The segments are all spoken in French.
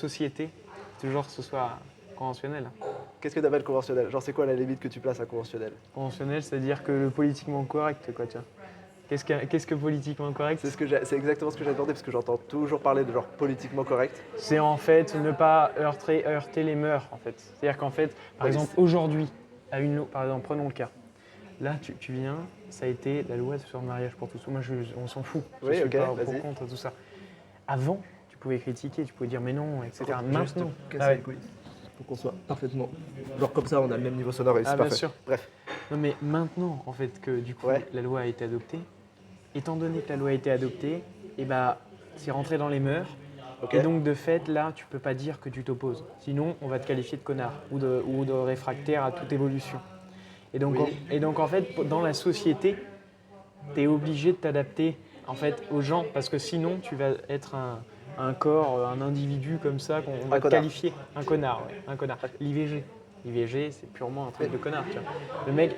société, toujours que ce soit conventionnel. Qu'est-ce que tu appelles conventionnel? Genre, c'est quoi la limite que tu places à conventionnel? Conventionnel, c'est-à-dire que le politiquement correct, quoi, tiens. Qu'est-ce que politiquement correct? C'est exactement ce que j'ai demandé parce que j'entends toujours parler de genre politiquement correct. C'est en fait ne pas heurter les mœurs, en fait. C'est-à-dire qu'en fait, par Oui, exemple, aujourd'hui, par exemple, prenons le cas. Là, tu viens, ça a été la loi sur le mariage pour tous. Moi, on s'en fout. Oui, Je suis ok, pas vas-y. pour contre tout ça. Avant, tu pouvais critiquer, tu pouvais dire mais non, etc. Maintenant, Ah ouais. Pour qu'on soit parfaitement. Genre comme ça, on a le même niveau sonore et c'est bien parfait. sûr. Bref. Non, mais maintenant, en fait, que du coup, Ouais. la loi a été adoptée, étant donné que la loi a été adoptée, et bah, c'est rentré dans les mœurs. Ok. Et donc, de fait, là, tu peux pas dire que tu t'opposes. Sinon, on va te qualifier de connard ou de réfractaire à toute évolution. Et donc, Oui. en fait, dans la société, tu es obligé de t'adapter en fait, aux gens parce que sinon, tu vas être un corps, un individu comme ça qu'on va te connard. qualifier. Un connard, ouais, un connard. L'IVG. L'IVG, c'est purement un truc de connard. Tu vois. Le mec,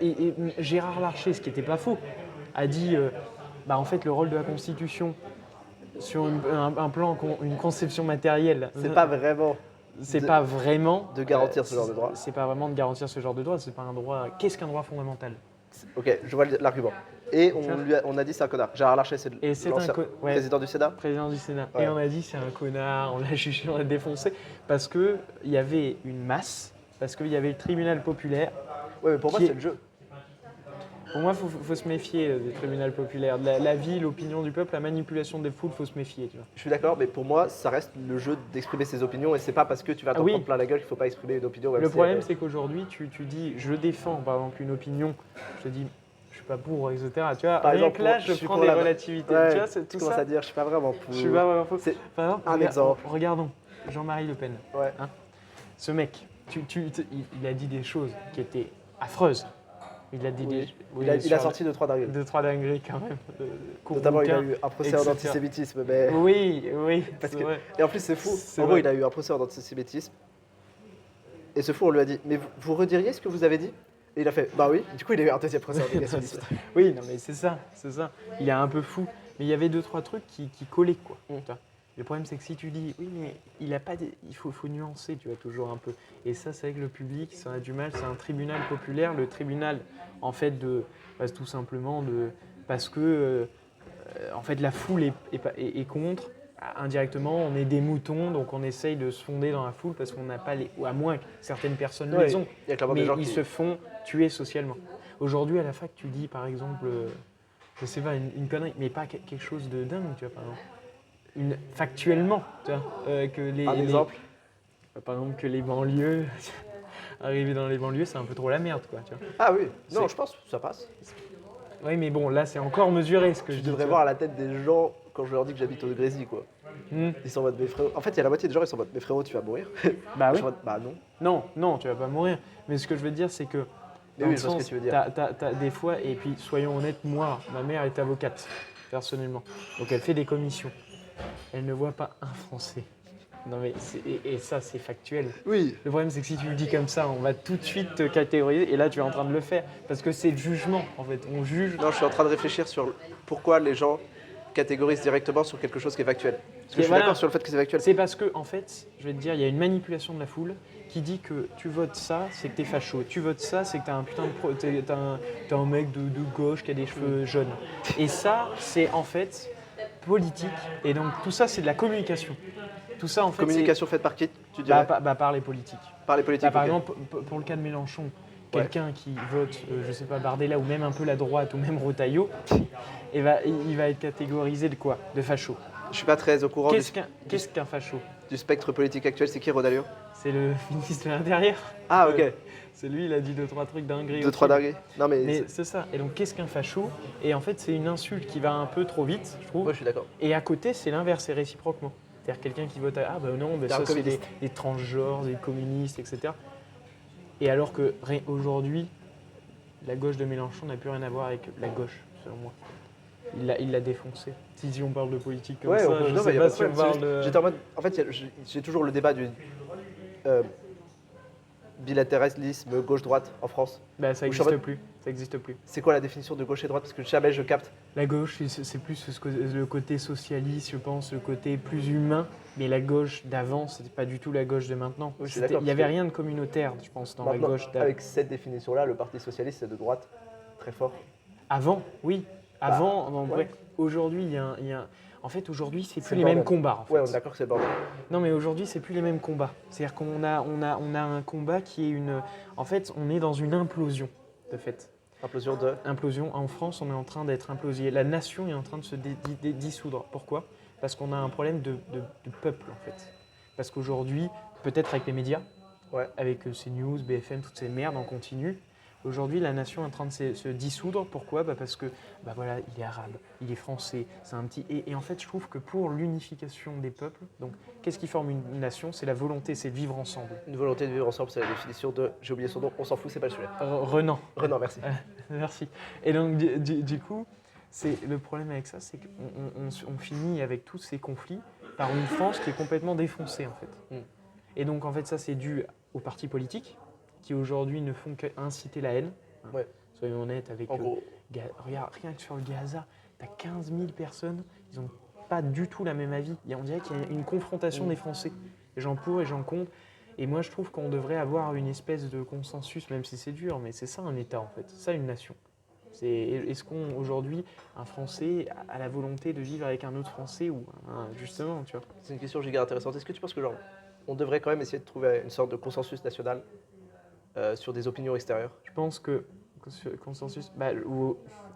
Gérard Larcher, ce qui n'était pas faux, a dit bah, en fait, le rôle de la Constitution sur un plan, une conception matérielle, C'est pas vraiment c'est pas vraiment de garantir ce genre de droit. C'est pas vraiment de garantir ce genre de droit. C'est pas un droit. Qu'est-ce qu'un droit fondamental? Ok, je vois l'argument. Et on a dit c'est un connard. Gérard Larcher, c'est l'ancien président du Sénat. Président du Sénat. Ouais. Et on a dit c'est un connard, on l'a jugé, on l'a défoncé parce qu'il y avait une masse, parce qu'il y avait le tribunal populaire. Ouais, mais pour moi, c'est le jeu. Pour moi, il faut se méfier du tribunal populaire. De la vie, l'opinion du peuple, la manipulation des foules, il faut se méfier. Tu vois. Je suis d'accord, mais pour moi, ça reste le jeu d'exprimer ses opinions et c'est pas parce que tu vas t'en prendre plein la gueule qu'il faut pas exprimer une opinion. Le problème, c'est qu'aujourd'hui, tu dis je défends par exemple une opinion, je te dis je suis pas pour, etc. Tu vois, par exemple, là, je prends des relativités. Ouais, tu vois, c'est tout ça. ça. À dire, je suis pas vraiment pour. Je suis pas vraiment pour. C'est par exemple, un exemple. Regardons Jean-Marie Le Pen. Ouais. Hein, ce mec, il a dit des choses qui étaient affreuses. Il a dit il a sorti 2-3 dingueries. 2-3 dingueries quand même. Notamment, il a eu un procès en antisémitisme. Mais... Oui. Et en plus, c'est fou. En gros, il a eu un procès en antisémitisme. Et ce fou, on lui a dit mais vous rediriez ce que vous avez dit? Et il a fait bah oui. Du coup, il a eu un deuxième procès en négationnisme. Oui, non, mais c'est ça. Il est un peu fou. Mais il y avait 2-3 trucs qui collaient, quoi. Le problème, c'est que si tu dis, oui, mais il faut nuancer, tu vois, toujours un peu. Et ça, c'est avec le public, ça a du mal. C'est un tribunal populaire. Le tribunal, en fait, tout simplement, parce que, en fait, la foule est contre. Indirectement, on est des moutons, donc on essaye de se fonder dans la foule parce qu'on n'a pas ou à moins que certaines personnes les ont. Mais ils se font tuer socialement. Aujourd'hui, à la fac, tu dis, par exemple, je sais pas, une connerie, mais pas quelque chose de dingue, tu vois, par exemple. Factuellement, tu vois, que un exemple par exemple que les banlieues, arriver dans les banlieues, c'est un peu trop la merde, quoi. Tu vois. Ah oui, non, je pense que ça passe. Oui, mais bon, là, c'est encore mesuré ce que je dis. Tu devrais voir à la tête des gens quand je leur dis que j'habite au Grésy, quoi. Ils sont en mode, mes frérots. En fait, il y a la moitié des gens, ils sont en mode, mes frérots, tu vas mourir. Bah oui. Bah non. Non, tu vas pas mourir. Mais ce que je veux dire, c'est que. Mais oui, je vois ce que tu veux dire. T'as des fois, et puis soyons honnêtes, moi, ma mère est avocate, personnellement. Donc elle fait des commissions. Elle ne voit pas un Français. Non mais et ça c'est factuel. Oui. Le problème c'est que si tu le dis comme ça, on va tout de suite te catégoriser et là tu es en train de le faire parce que c'est le jugement en fait. On juge. Non, je suis en train de réfléchir sur pourquoi les gens catégorisent directement sur quelque chose qui est factuel. Parce que je suis d'accord sur le fait que c'est factuel. C'est parce que en fait, je vais te dire, il y a une manipulation de la foule qui dit que tu votes ça, c'est que t'es facho. Tu votes ça, c'est que t'es un putain de t'es un mec de gauche qui a des cheveux jaunes. Et ça, c'est en fait politique. Et donc tout ça, c'est de la communication. Tout ça, en fait, communication faite par qui, tu dirais? Par les politiques. Par les politiques. Par exemple, pour le cas de Mélenchon, quelqu'un qui vote, je sais pas, Bardella ou même un peu la droite ou même Retailleau, il va être catégorisé de quoi? De facho. Je suis pas très au courant. Qu'est-ce qu'un facho? Du spectre politique actuel, c'est qui Retailleau? C'est le ministre de l'Intérieur. Ah ok. C'est lui, il a dit 2-3 trucs dingueries. 2-3 dingueries. Non mais c'est ça. Et donc qu'est-ce qu'un facho? Et en fait, c'est une insulte qui va un peu trop vite, je trouve. Moi, je suis d'accord. Et à côté, c'est l'inverse, c'est réciproquement. C'est-à-dire quelqu'un qui vote ah ben non, ben ça c'est des transgenres, des communistes, etc. Et alors que aujourd'hui, la gauche de Mélenchon n'a plus rien à voir avec la gauche, selon moi. Il l'a défoncé. Si on parle de politique comme ça, je sais pas si on parle de... J'étais en mode, en fait, j'ai toujours le débat du... bilatéralisme gauche-droite en France. Bah, ça Ou je suis en n'existe mode- plus. Ça existe plus. C'est quoi la définition de gauche et droite? Parce que jamais je capte. La gauche, c'est plus le côté socialiste, je pense, le côté plus humain. Mais la gauche d'avant, c'était pas du tout la gauche de maintenant. Oui, je suis C'était- d'accord, Il n'y avait parce que rien de communautaire, je pense, dans la Maintenant, gauche d'avant. avec cette définition-là, le Parti socialiste c'est de droite, très fort. Avant, oui. Avant, en vrai, ouais. aujourd'hui, il y a. En fait, aujourd'hui, c'est C'est plus le les mêmes bordel. combats. En fait. Ouais, on est d'accord que c'est le bordel. Non, mais aujourd'hui, c'est plus les mêmes combats. C'est-à-dire qu'on a un combat qui est une. En fait, on est dans une implosion, de fait. Implosion de. Implosion. En France, on est en train d'être implosé. La nation est en train de se dissoudre. Pourquoi? Parce qu'on a un problème de peuple, en fait. Parce qu'aujourd'hui, peut-être avec les médias, Ouais. avec CNews, BFM, toutes ces merdes en continu, aujourd'hui, la nation est en train de se dissoudre. Pourquoi? Parce que, voilà, il est arabe, il est français, c'est un petit... Et en fait, je trouve que pour l'unification des peuples, donc, qu'est-ce qui forme une nation? C'est la volonté, c'est de vivre ensemble. Une volonté de vivre ensemble, c'est la définition de. J'ai oublié son nom, on s'en fout, c'est pas le sujet. Renan. Renan, merci. Merci. Et donc, du coup, le problème avec ça, c'est qu'on finit avec tous ces conflits par une France qui est complètement défoncée, en fait. Mm. Et donc, en fait, ça, c'est dû aux partis politiques qui, aujourd'hui, ne font qu'inciter la haine. Ouais. Soyons honnêtes avec... En gros, regarde, rien que sur le Gaza, tu as 15 000 personnes, ils n'ont pas du tout la même avis. On dirait qu'il y a une confrontation des Français. Les gens pour et gens contre. Et moi, je trouve qu'on devrait avoir une espèce de consensus, même si c'est dur, mais c'est ça un État, en fait. C'est ça une nation. Est-ce qu'aujourd'hui, un Français a la volonté de vivre avec un autre Français ou justement, tu vois? c'est une question giga intéressante. Est-ce que tu penses que genre, on devrait quand même essayer de trouver une sorte de consensus national sur des opinions extérieures? Je pense que consensus,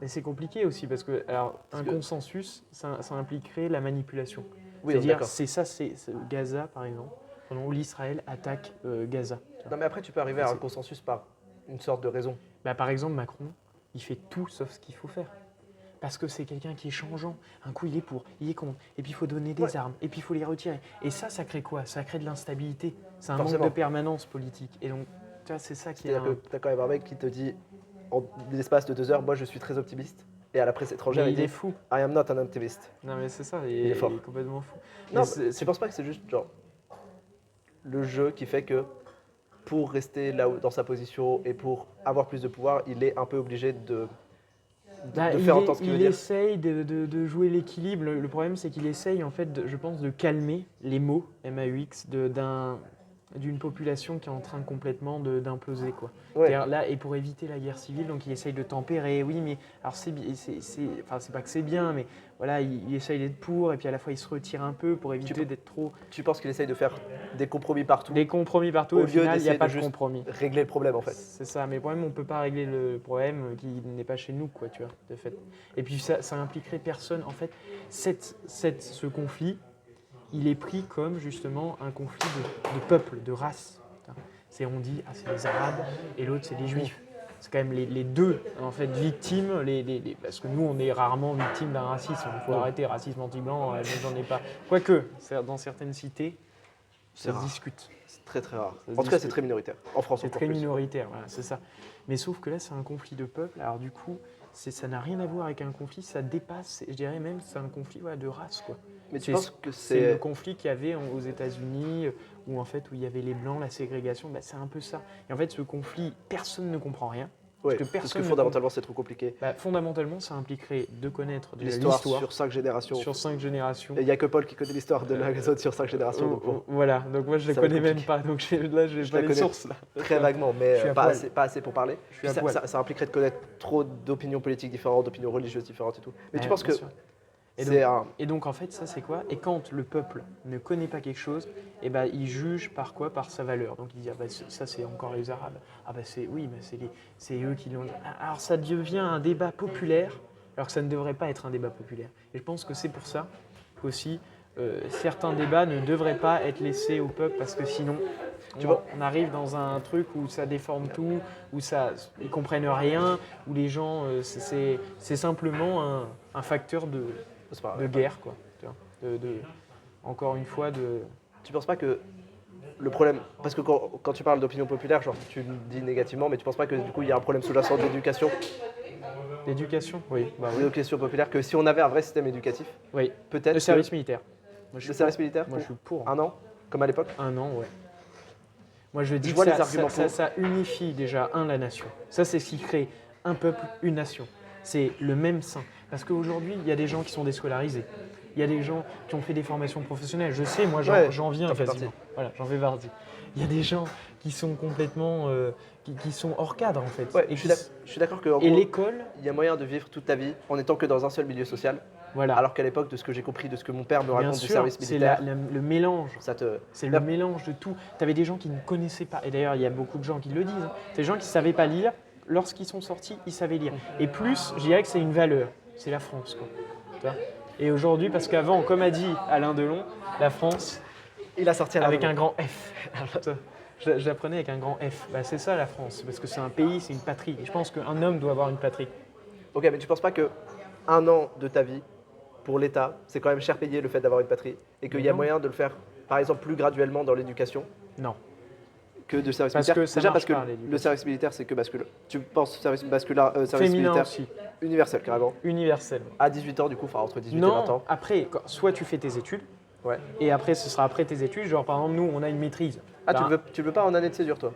et c'est compliqué aussi parce que Parce un que- consensus, ça impliquerait la manipulation. Oui, on est C'est-à-dire, d'accord. c'est Gaza par exemple, où l'Israël attaque Gaza. tu vois. Non, mais après, tu peux arriver à un C'est- consensus par une sorte de raison. Par exemple, Macron, il fait tout sauf ce qu'il faut faire. Parce que c'est quelqu'un qui est changeant. Un coup, il est pour, il est contre. Et puis, il faut donner des armes. Et puis, il faut les retirer. Et ça crée quoi? Ça crée de l'instabilité. C'est un Forcément. manque de permanence politique. Et donc, tu vois, c'est ça qui est... C'est-à-dire que tu as quand même un mec qui te dit, en l'espace de 2 heures, moi je suis très optimiste. Et à la presse étrangère, Mais il il est dit, fou. I am not an optimist. Non, mais c'est ça. Il est fort. Il est complètement fou. Non, Mais tu penses pas que c'est juste genre le jeu qui fait que pour rester là dans sa position et pour avoir plus de pouvoir, il est un peu obligé de faire entendre ce qu'il veut il dire. essaye de jouer l'équilibre. Le problème, c'est qu'il essaye, en fait, je pense, de calmer les mots MAUX d'une population qui est en train complètement d'imploser, quoi. Ouais. C'est-à-dire là, et pour éviter la guerre civile, donc il essaye de tempérer. Oui, mais alors c'est pas que c'est bien, mais voilà, il essaye d'être pour, et puis à la fois il se retire un peu pour éviter d'être trop. Tu penses qu'il essaye de faire des compromis partout, Des compromis partout, Au au lieu final, il n'y a d'essayer pas de de juste compromis. régler le problème en fait? C'est ça, mais le problème, on ne peut pas régler le problème qui n'est pas chez nous, quoi, tu vois, de fait. Et puis ça impliquerait personne. En fait, ce conflit, il est pris comme justement un conflit de peuple, de race. On dit, c'est les Arabes et l'autre, c'est les Juifs. C'est quand même les deux, en fait, victimes, parce que nous, on est rarement victimes d'un racisme. Il faut arrêter, racisme anti-blanc, j'en ai pas. Quoique, dans certaines cités, C'est ça se rare. discute. C'est très très rare. Ça se En tout cas, c'est discute. très minoritaire. En France, C'est encore très plus. minoritaire, voilà, c'est ça. Mais sauf que là, c'est un conflit de peuple. Alors du coup, ça n'a rien à voir avec un conflit, ça dépasse, je dirais même, c'est un conflit de race, quoi. Mais tu C'est- penses que C'est le c'est conflit qu'il y avait aux États-Unis, où il y avait les blancs, la ségrégation, c'est un peu ça. Et en fait, ce conflit, personne ne comprend rien. ouais, que parce personne que ne fondamentalement, c'est trop compliqué. Fondamentalement, ça impliquerait de connaître de L'histoire sur 5 générations. sur 5 générations. Il n'y a que Paul qui connaît l'histoire de la zone sur 5 générations. Donc bon, Voilà, donc moi je ne Ça les va être connais même compliqué. pas, donc là je Je n'ai pas la les connais. sources. Là. très vaguement, Je mais suis à pas poil. pas assez pour parler. Je suis Puis à poil. ça impliquerait de connaître trop d'opinions politiques différentes, d'opinions religieuses différentes et tout. Mais tu Ouais, penses bien que sûr. Et c'est un. Et donc en fait, ça c'est quoi? Et quand le peuple ne connaît pas quelque chose, il juge par quoi? Par sa valeur. Donc il dit ça c'est encore les Arabes. C'est eux qui l'ont. Alors ça devient un débat populaire, alors que ça ne devrait pas être un débat populaire. Et je pense que c'est pour ça qu'aussi certains débats ne devraient pas être laissés au peuple parce que sinon on arrive dans un truc où ça déforme tout, où ils comprennent rien, où les gens c'est simplement un facteur C'est pas de grave. guerre, quoi. Tu vois, encore une fois, Tu penses pas que le problème, parce que quand tu parles d'opinion populaire, genre tu le dis négativement, mais tu penses pas que du coup il y a un problème sous-jacent d'éducation, l'éducation. Oui, oui. d'éducation populaire, que si on avait un vrai système éducatif, Oui. peut-être Le service militaire. Moi, je suis le service pour. militaire Moi, je suis pour. 1 an, comme à l'époque. 1 an, ouais. Moi, je dis Je que vois les ça, arguments pour. ça unifie déjà, la nation. Ça, c'est ce qui crée un peuple, une nation. C'est le même sein. Parce qu'aujourd'hui, il y a des gens qui sont déscolarisés. Il y a des gens qui ont fait des formations professionnelles. Je sais, moi, Ouais, j'en viens t'en fais quasiment. Voilà, j'en fais partie. Il y a des gens qui sont complètement… qui sont hors cadre, en fait. Ouais, Et je suis d'accord qu'en et gros, l'école, il y a moyen de vivre toute ta vie en étant que dans un seul milieu social. voilà. Alors qu'à l'époque, de ce que j'ai compris, de ce que mon père me Bien raconte du sûr, service c'est militaire, le mélange. ça te. C'est le mélange de tout. Tu avais des gens qui ne connaissaient pas, et d'ailleurs il y a beaucoup de gens qui le disent, hein. Des gens qui ne savaient pas lire, lorsqu'ils sont sortis, ils savaient lire. Et plus, je dirais que c'est une valeur, c'est la France, quoi. Tu vois. Et aujourd'hui, parce qu'avant, comme a dit Alain Delon, la France, Il a sorti avec un grand F. Je l'apprenais avec un grand F. Bah, c'est ça la France, parce que c'est un pays, c'est une patrie. Et je pense qu'un homme doit avoir une patrie. Ok, mais tu penses pas que un an de ta vie pour l'État, c'est quand même cher payé le fait d'avoir une patrie et qu'il y a Non. moyen de le faire, par exemple, plus graduellement dans l'éducation Non. que de service Parce militaire. que ça Déjà marche parce que pas, l'éducation. le service militaire, c'est que bascule. Tu penses service Féminin militaire aussi, universel carrément. universel. À 18 ans, du coup, enfin entre 18 et 20 Non, ans. après, soit tu fais tes études, Ouais. et après ce sera après tes études. Genre par exemple, nous, on a une maîtrise. Ah, Ben, tu le veux pas en année de césure, toi?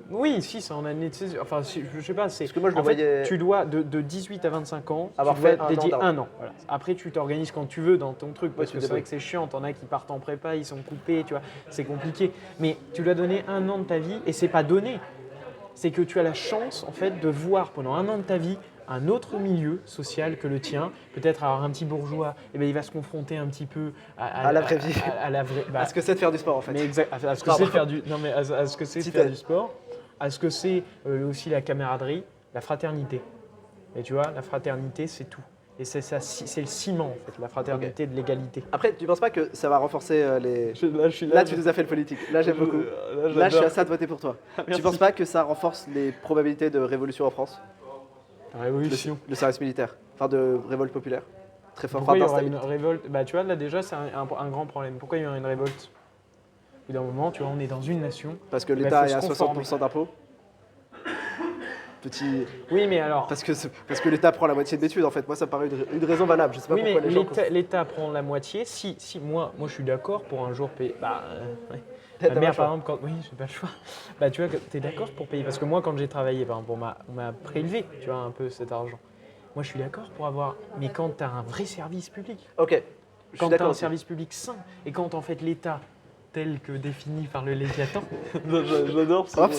Oui, si, c'est en année de césure. Enfin, je sais pas, c'est. Parce que moi, je le En fait, voyais tu dois, de 18 à 25 ans, avoir tu dois fait un an dédier d'armes. un an. Voilà. Après, tu t'organises quand tu veux dans ton truc, parce tu que te c'est vrai débrouilles. que c'est chiant. T'en as qui partent en prépa, ils sont coupés, tu vois, c'est compliqué. Mais tu dois donner un an de ta vie, et c'est pas donné. C'est que tu as la chance, en fait, de voir pendant un an de ta vie un autre milieu social que le tien. Peut-être alors un petit bourgeois, et ben, il va se confronter un petit peu À la vraie vie. à la vraie. Bah, À ce que c'est de faire du sport, en fait. mais exact, à ce que Pardon. c'est faire du, non mais à ce que c'est Si faire t'es- du sport, à ce que c'est aussi la camaraderie, la fraternité. Et tu vois, la fraternité, c'est tout. Et c'est ça, c'est le ciment en fait, la fraternité de l'égalité. Après, tu penses pas que ça va renforcer les. Là, je suis Là, tu nous as fait le politique. Là, j'aime beaucoup. Là, je suis à ça de voter pour toi. Tu penses pas que ça renforce les probabilités de révolution en France? Révolution. Le service militaire. Enfin, de révolte populaire. Très fort. Pourquoi il y Enfin, aura une d'instabilité. révolte? Bah tu vois, là déjà, c'est un grand problème. Pourquoi il y aura une révolte? Au bout d'un moment, tu vois, on est dans une nation. Parce que Bah, l'État faut est se à conformer. 60% d'impôts. Petit. Oui, mais alors. Parce que l'État prend la moitié de l'étude, en fait. Moi, ça me paraît une raison valable. Je sais pas Oui, mais pourquoi les gens. l'État prend la moitié. Si moi je suis d'accord pour un jour payer. Bah, ouais. T'as Ma pas mère, le choix. par exemple, oui, j'ai pas le choix. Bah, tu vois, tu es d'accord pour payer. Parce que moi, quand j'ai travaillé, par exemple, on m'a prélevé, tu vois, un peu cet argent. Moi, je suis d'accord pour avoir. Mais quand tu as un vrai service public, Ok. Je suis quand tu as d'accord. un aussi. service public sain, et quand en fait l'État, tel que défini par le Léviathan, J'adore ça.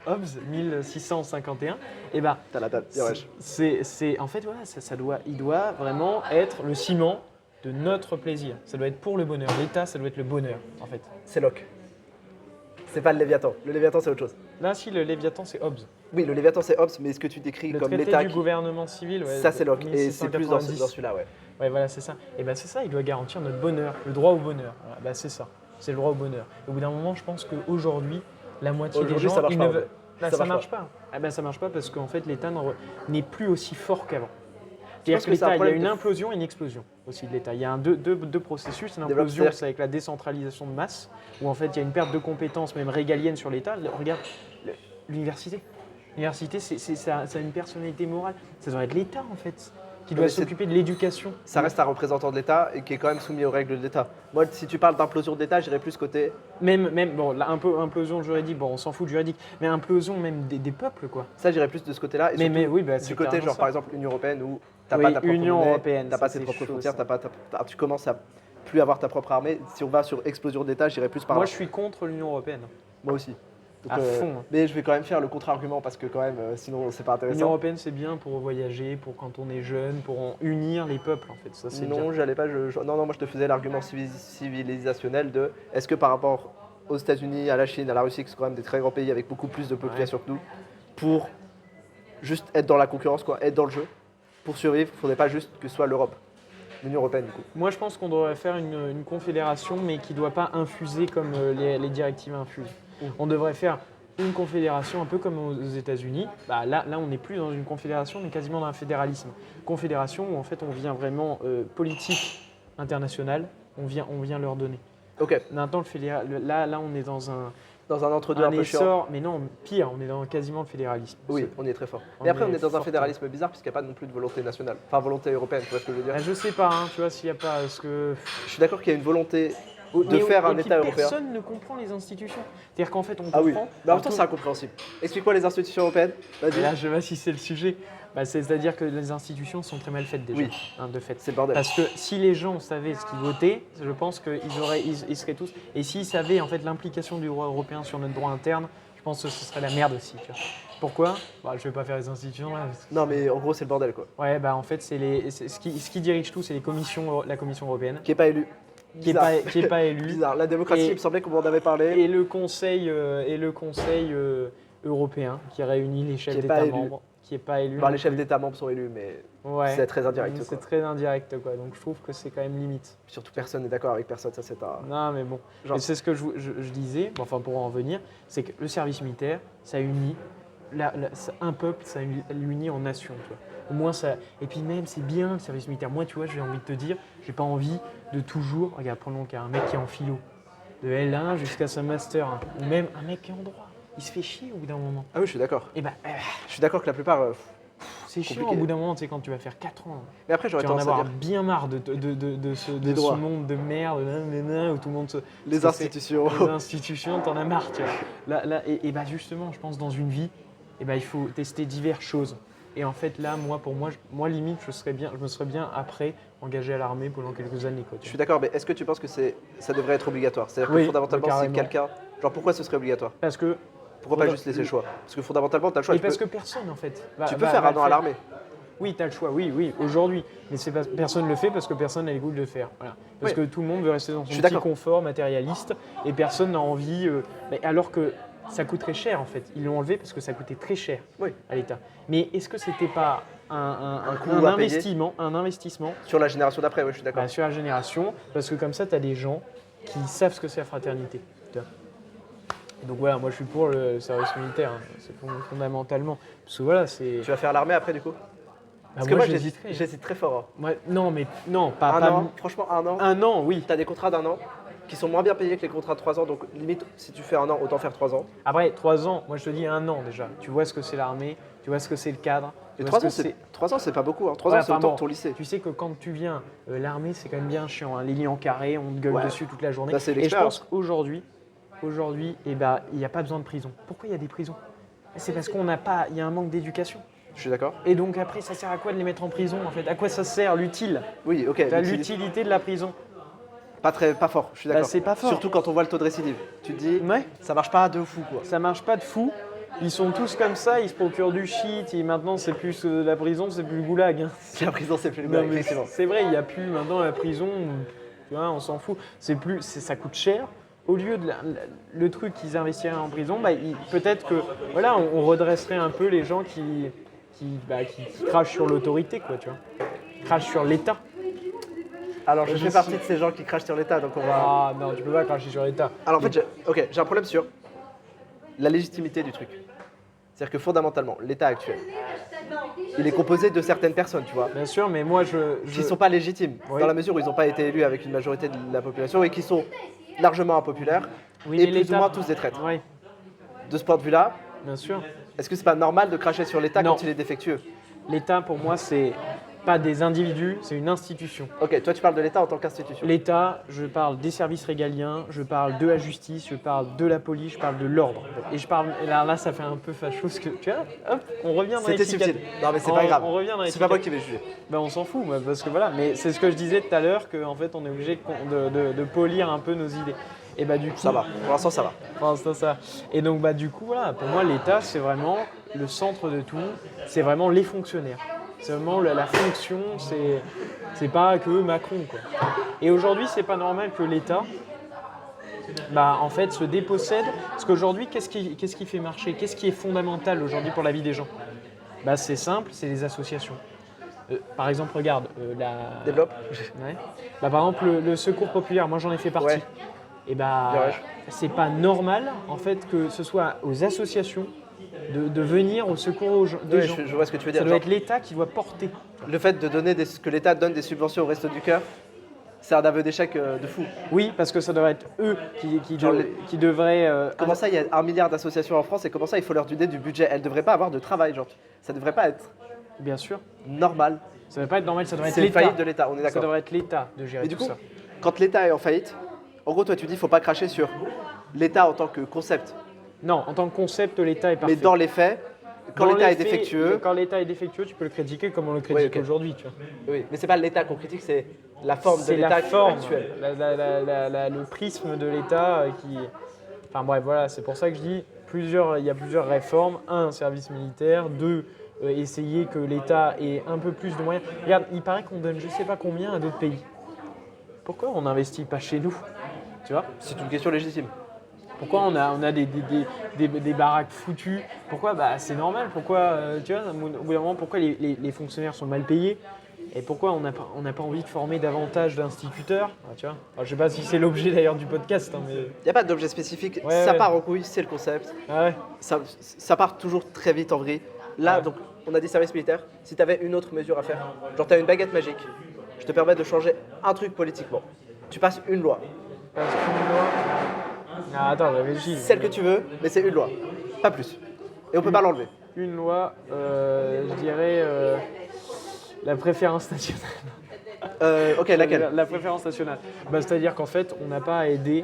Hobbes, 1651, et bah, T'as la date. Bien, wesh. c'est en fait voilà, il doit vraiment être le ciment de notre plaisir. Ça doit être pour le bonheur. L'État, ça doit être le bonheur, en fait. C'est Locke. C'est pas le Léviathan. Le Léviathan, c'est autre chose. Là, si le Léviathan, c'est Hobbes. Oui, le Léviathan, c'est Hobbes, mais ce que tu décris Le comme traité l'État. du gouvernement civil, ouais, Ça, c'est Locke. Et c'est plus dans 1690. celui-là, ouais. Ouais, voilà, c'est ça. Et ben c'est ça, il doit garantir notre bonheur, le droit au bonheur. Voilà, bah, c'est ça, c'est le droit au bonheur. Et au bout d'un moment, je pense qu'aujourd'hui, la moitié des Aujourd'hui, gens, ça marche ils pas, ne veulent. ouais. Bah, Ça ça marche marche pas. Ah ben ça marche pas parce qu'en fait l'État n'est plus aussi fort qu'avant. penses C'est-à-dire que que c'est un l'État, il y a problème une de- implosion et une explosion aussi de l'État. Il y a deux processus. Développe, L'implosion, c'est-à-dire- c'est avec la décentralisation de masse, où en fait il y a une perte de compétences même régaliennes sur l'État. Regarde l'université. L'université, ça a une personnalité morale. Ça devrait être l'État en fait, qui Ouais, doit mais c'est- s'occuper de l'éducation. Ça reste un représentant de l'État et qui est quand même soumis aux règles de l'État. Moi, si tu parles d'implosion de l'État, j'irais plus côté. Même bon, là, un peu implosion juridique, bon, on s'en fout du juridique, mais implosion même des peuples, quoi. Ça, j'irais plus de ce côté-là. Et Mais surtout, oui, bah, c'est du côté, carrément genre ça. par exemple, l'Union Européenne où t'as Oui, pas ta propre Union monnaie, européenne, t'as ça, pas tes c'est propres chaud, frontières, ça. tu commences à plus avoir ta propre armée. Si on va sur explosion d'État, j'irais plus par Moi, là. je suis contre l'Union européenne. Moi aussi. Donc, À fond, hein. Mais je vais quand même faire le contre-argument parce que quand même, sinon c'est pas L'Union intéressant. européenne, c'est bien pour voyager, pour quand on est jeune, pour unir les peuples, en fait. Ça, c'est bien. Non, j'allais pas. Non, moi je te faisais l'argument civilisationnel de est-ce que par rapport aux États-Unis, à la Chine, à la Russie, qui sont quand même des très grands pays avec beaucoup plus de population que nous, pour juste être dans la concurrence, quoi, être dans le jeu, pour survivre, il faudrait pas juste que ce soit l'Europe, l'Union européenne du coup. Moi, je pense qu'on devrait faire une confédération, mais qui ne doit pas infuser comme les directives infusent. On devrait faire une confédération, un peu comme aux États-Unis. Bah, là, on n'est plus dans une confédération, mais quasiment dans un fédéralisme. Confédération où en fait, on vient vraiment politique internationale, on vient leur donner. Ok, Maintenant, là, on est dans dans un entre-deux un peu chiant. essor, mais non, pire, on est dans quasiment le fédéralisme. Oui, on y est très fort. On Mais après, on est est dans un fortement. fédéralisme bizarre puisqu'il n'y a pas non plus de volonté nationale, enfin volonté européenne, tu vois ce que je veux dire. Bah, je sais pas, hein, tu vois, s'il n'y a pas ce que. Je suis d'accord qu'il y a une volonté de faire un puis État européen. Personne ne comprend les institutions. C'est-à-dire qu'en fait, on comprend. Ah oui, mais en même temps, c'est incompréhensible. Explique-moi les institutions européennes. Vas-y. Là, je sais pas si c'est le sujet. C'est-à-dire que les institutions sont très mal faites déjà, Oui. de fait. C'est le bordel. Parce que si les gens savaient ce qu'ils votaient, je pense ils seraient tous. Et s'ils savaient en fait l'implication du droit européen sur notre droit interne, je pense que ce serait la merde aussi. Tu vois. Pourquoi ? Je vais pas faire les institutions là. Non, mais en gros, c'est le bordel, quoi. Ouais, en fait, ce qui dirige tout, c'est la Commission européenne, Qui est pas élu. qui est pas élue. Bizarre. La démocratie, Et- il me semblait qu'on en avait parlé. Et le Conseil européen qui réunit les chefs Qui est pas d'État élu. membres, qui n'est pas élu. Bah, non les chefs plus. d'État membres sont élus, mais Ouais. c'est très indirect. C'est quoi. très indirect, quoi. Donc je trouve que c'est quand même limite. Surtout personne n'est d'accord avec personne, ça c'est un. Non, mais bon. Genre- Et c'est ce que je disais, enfin pour en revenir, c'est que le service militaire, ça unit un peuple, ça l'unit en nation. Tu vois. Au moins ça. Et puis même, c'est bien le service militaire. Moi, tu vois, j'ai envie de te dire, j'ai pas envie de toujours. Regarde, prenons le cas, un mec qui est en philo, de L1 jusqu'à son master 1, ou même un mec qui est en droit. Il se fait chier au bout d'un moment. Ah oui, je suis d'accord. Et Je suis d'accord que la plupart. c'est chiant Compliqué. au bout d'un moment, tu sais, quand tu vas faire 4 ans. Mais après, j'aurais Tu vas en tendance à avoir dire bien marre de ce droits. monde de merde, où tout le monde se. les parce que institutions. Les institutions, t'en as marre, tu vois. Et justement, je pense dans une vie, il faut tester diverses choses. Et en fait, là, moi limite, je me serais bien après engagé à l'armée pendant quelques années. Quoi, Je tu suis vois. d'accord, mais est-ce que tu penses que ça devrait être obligatoire? C'est-à-dire que Oui, fondamentalement, si carrément. quelqu'un. Genre, pourquoi ce serait obligatoire? Parce que. Pourquoi pas juste laisser le choix? Parce que fondamentalement, tu as le choix. Et parce que personne, en fait. Tu peux faire un an à l'armée. Oui, tu as le choix, oui, aujourd'hui. Mais personne ne le fait parce que personne n'a les goût de le faire. Voilà. Parce Oui. que tout le monde veut rester dans son suis petit d'accord. confort matérialiste et personne n'a envie. Alors que ça coûterait cher, en fait. Ils l'ont enlevé parce que ça coûtait très cher Oui. à l'État. Mais est-ce que c'était pas un coût à payer. investissement Sur la génération d'après, oui, je suis d'accord. sur la génération? Parce que comme ça, tu as des gens qui savent ce que c'est la fraternité. Tu vois. Et donc voilà, moi je suis pour le service militaire, c'est fondamentalement. Parce que voilà, c'est. Tu vas faire l'armée après, du coup? Parce que moi moi, j'hésiterais. j'hésite très fort. Hein. Non, pas. Un pas- an, franchement, un an. Un an, oui. Tu as des contrats d'un an qui sont moins bien payés que les contrats de 3 ans. Donc, limite, si tu fais un an, autant faire 3 ans. Après, 3 ans, moi je te dis un an déjà. Tu vois ce que c'est l'armée, tu vois ce que c'est le cadre. Et tu vois 3 ce ans, que c'est 3 ans, c'est pas beaucoup. Hein. 3 Ouais, ans, c'est enfin autant bon, que ton lycée. Tu sais que quand tu viens, l'armée c'est quand même bien chiant. Hein. Les lignes en carré, on te gueule Ouais. dessus toute la journée. Ça, c'est Et je l'expérience. pense qu'aujourd'hui, il n'y a pas besoin de prison. Pourquoi il y a des prisons? C'est parce il y a un manque d'éducation. Je suis d'accord. Et donc après, ça sert à quoi de les mettre en prison en fait? À quoi ça sert l'utile? Oui, ok. L'utilité de la prison. Pas fort, je suis d'accord. c'est pas fort. Surtout quand on voit le taux de récidive. Tu te dis, Ouais. ça marche pas de fou, quoi. Ça marche pas de fou. Ils sont tous comme ça, ils se procurent du shit. Et maintenant, c'est plus la prison, c'est plus le goulag. Hein. La prison, c'est plus le Non, gars, mais effectivement. c'est vrai, il n'y a plus maintenant la prison. Tu vois, on s'en fout. Ça coûte cher. Au lieu de le truc qu'ils investiraient en prison, peut-être que voilà, on redresserait un peu les gens qui crachent sur l'autorité, quoi, tu vois. Crachent sur l'État. Alors, je Je fais suis- partie de ces gens qui crachent sur l'État, donc on va. Ah non, tu peux pas cracher sur l'État. Alors, en fait, j'ai un problème sur la légitimité du truc. C'est-à-dire que fondamentalement, l'État actuel, il est composé de certaines personnes, tu vois, Bien sûr, mais moi qui ne sont pas légitimes, Oui. dans la mesure où ils n'ont pas été élus avec une majorité de la population et qui sont largement impopulaires Oui, et mais plus ou l'État- moins tous des traîtres. Oui, De ce point de vue-là, bien sûr. est-ce que c'est pas normal de cracher sur l'État Non. quand il est défectueux? L'État, pour moi, c'est pas des individus, c'est une institution. Ok, toi tu parles de l'État en tant qu'institution. L'État, je parle des services régaliens, je parle de la justice, je parle de la police, je parle de l'ordre. Et là, ça fait un peu facho parce que tu vois, hop, on revient dans les C'était subtil. Non mais c'est pas grave. On revient dans les C'est pas moi qui vais juger. On s'en fout, moi, parce que voilà. Mais c'est ce que je disais tout à l'heure, qu'en fait, on est obligé de polir un peu nos idées. Et du coup, Ça va. Pour l'instant, ça va. Enfin, ça. Et donc, du coup, voilà, pour moi, l'État, c'est vraiment le centre de tout. C'est vraiment les fonctionnaires. C'est vraiment la fonction, c'est pas que Macron, quoi. Et aujourd'hui, c'est pas normal que l'État, en fait, se dépossède. Parce qu'aujourd'hui, qu'est-ce qui fait marcher? Qu'est-ce qui est fondamental aujourd'hui pour la vie des gens? C'est simple, c'est les associations. Par exemple, regarde, Développe. Ouais. Par exemple, le secours populaire, moi j'en ai fait partie. Ouais. Et Ouais. c'est pas normal en fait que ce soit aux associations de venir au secours des Ouais, gens. je vois ce que tu veux Ça dire. doit Genre, être l'État qui doit porter. le fait de donner que l'État donne des subventions au Resto du Cœur, c'est un aveu d'échec de fou. Oui, parce que ça devrait être eux Genre qui devraient. Comment ça, il y a 1 milliard d'associations en France et comment ça, il faut leur donner du budget? Elles ne devraient pas avoir de travail, genre. Ça ne devrait pas être Bien sûr. normal. Ça ne devrait pas être normal, ça devrait être C'est une l'État. faillite de l'État, on est Ça d'accord. devrait être l'État de gérer Mais du tout coup, ça. quand l'État est en faillite, En gros, toi, tu dis qu'il ne faut pas cracher sur l'État en tant que concept. Non, en tant que concept, l'État est parfait. Mais dans les faits, quand Dans l'État les est faits, défectueux. Quand l'État est défectueux, tu peux le critiquer comme on le critique ok. aujourd'hui. Tu vois. Oui, mais c'est pas l'État qu'on critique, c'est la forme de C'est l'État la forme, actuel. le prisme de l'État qui. Enfin bref, voilà, c'est pour ça que je dis il y a plusieurs réformes. Un service militaire. Deux, essayer que l'État ait un peu plus de moyens. Regarde, il paraît qu'on donne je sais pas combien à d'autres pays. Pourquoi on n'investit pas chez nous? Tu vois? C'est une question légitime. Pourquoi on a des baraques foutues? Pourquoi? Bah, c'est normal. Pourquoi, tu vois, au bout d'un moment, pourquoi les fonctionnaires sont mal payés? Et pourquoi on n'a pas envie de former davantage d'instituteurs? Tu vois. Alors, je sais pas si c'est l'objet d'ailleurs du podcast, hein, mais. Il n'y a pas d'objet spécifique, Ouais, ça ouais. part en couille, c'est le concept. Ah ouais. Ça part toujours très vite en vrille. Là, Ouais. donc, on a des services militaires. Si tu avais une autre mesure à faire, genre tu as une baguette magique, je te permets de changer un truc politiquement. Tu passes une loi, Parce qu'une loi. Ah, attends, réfléchis. celle que tu veux, mais c'est une loi, pas plus. Et on peut pas l'enlever. Une loi, je dirais la préférence nationale. Ok, laquelle? La préférence nationale. Bah, c'est-à-dire qu'en fait, on n'a pas à aider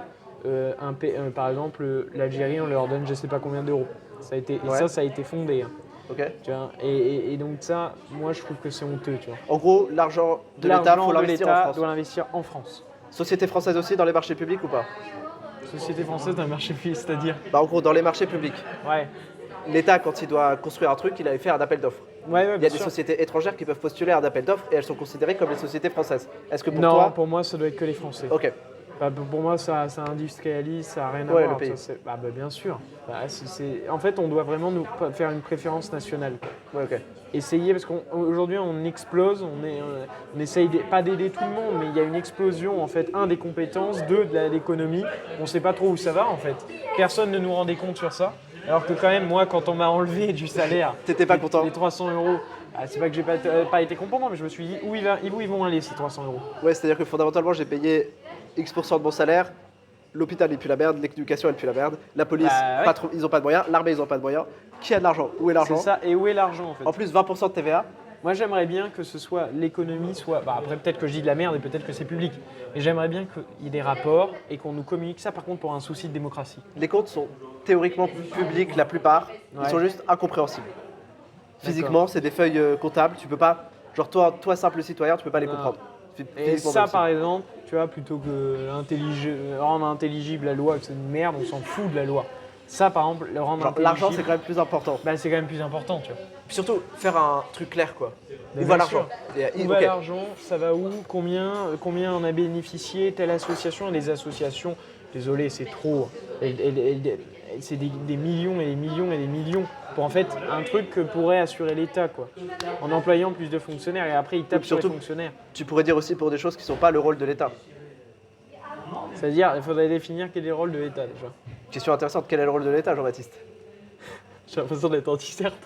par exemple l'Algérie, on leur donne je sais pas combien d'euros. Ça a été, et Ouais. ça a été fondé. Hein, Ok. tu vois. Et donc ça, moi je trouve que c'est honteux. Tu vois. En gros, l'argent de l'État, L'argent faut de l'investir en l'État France. doit l'investir en France. Société française aussi dans les marchés publics ou pas? Société française d'un marché public, c'est-à-dire. Bah en gros, dans les marchés publics, Ouais. l'État, quand il doit construire un truc, il avait fait un appel d'offres. Ouais, Il y a bien des sûr. sociétés étrangères qui peuvent postuler à un appel d'offres et elles sont considérées comme les sociétés françaises. Est-ce que pour Non, toi... pour moi, ça doit être que les Français. Ok. Bah, pour moi, ça industrialise, ça n'a rien à Ouais, voir. le pays. Bah, bien sûr. Bah, En fait, on doit vraiment nous faire une préférence nationale. Ouais, ok. Essayer, parce qu'aujourd'hui, on explose, on essaye pas d'aider tout le monde, mais il y a une explosion, en fait, des compétences, deux, de l'économie. On ne sait pas trop où ça va, en fait. Personne ne nous rendait compte sur ça. Alors que quand même, moi, quand on m'a enlevé du salaire, T'étais pas content? les 300 €, c'est pas que j'ai pas été content, mais je me suis dit, où ils vont aller ces 300 €? Ouais, c'est-à-dire que fondamentalement, j'ai payé X% de mon salaire. L'hôpital, il pue la merde. L'éducation, elle pue la merde. La police, Bah, ouais. pas trop, ils ont pas de moyens. L'armée, ils ont pas de moyens. Qui a de l'argent? Où est C'est l'argent? ça, et où est l'argent, en fait? En plus, 20% de TVA. Moi, j'aimerais bien que ce soit l'économie soit. Bah, après, peut-être que je dis de la merde et peut-être que c'est public. Mais j'aimerais bien qu'il y ait des rapports et qu'on nous communique ça, par contre, pour un souci de démocratie. Les comptes sont théoriquement publics, la plupart. Ouais. Ils sont juste incompréhensibles. Physiquement, c'est des feuilles comptables. Tu peux pas. Genre, toi, simple citoyen, tu peux pas les Non. comprendre. Et Physiquement, ça, impossible. par exemple, tu vois, plutôt que rendre intelligible la loi, que c'est une merde, on s'en fout de la loi. Ça, par exemple, le rendre Genre, intelligible, l'argent, c'est quand même plus important. bah, c'est quand même plus important, tu vois. Puis surtout, faire un truc clair, quoi. Mais Où va bien l'argent? Où va l'argent? Ça va où? Combien en a bénéficié telle association? Et les associations, désolé, c'est trop. C'est des millions et des millions et des millions pour en fait un truc que pourrait assurer l'État, quoi. En employant plus de fonctionnaires et après ils tapent puis sur les surtout- fonctionnaires. Tu pourrais dire aussi pour des choses qui sont pas le rôle de l'État. C'est-à-dire, il faudrait définir quel est le rôle de l'État déjà. Question intéressante, quel est le rôle de l'État, Jean-Baptiste? J'ai l'impression d'être anti-certe.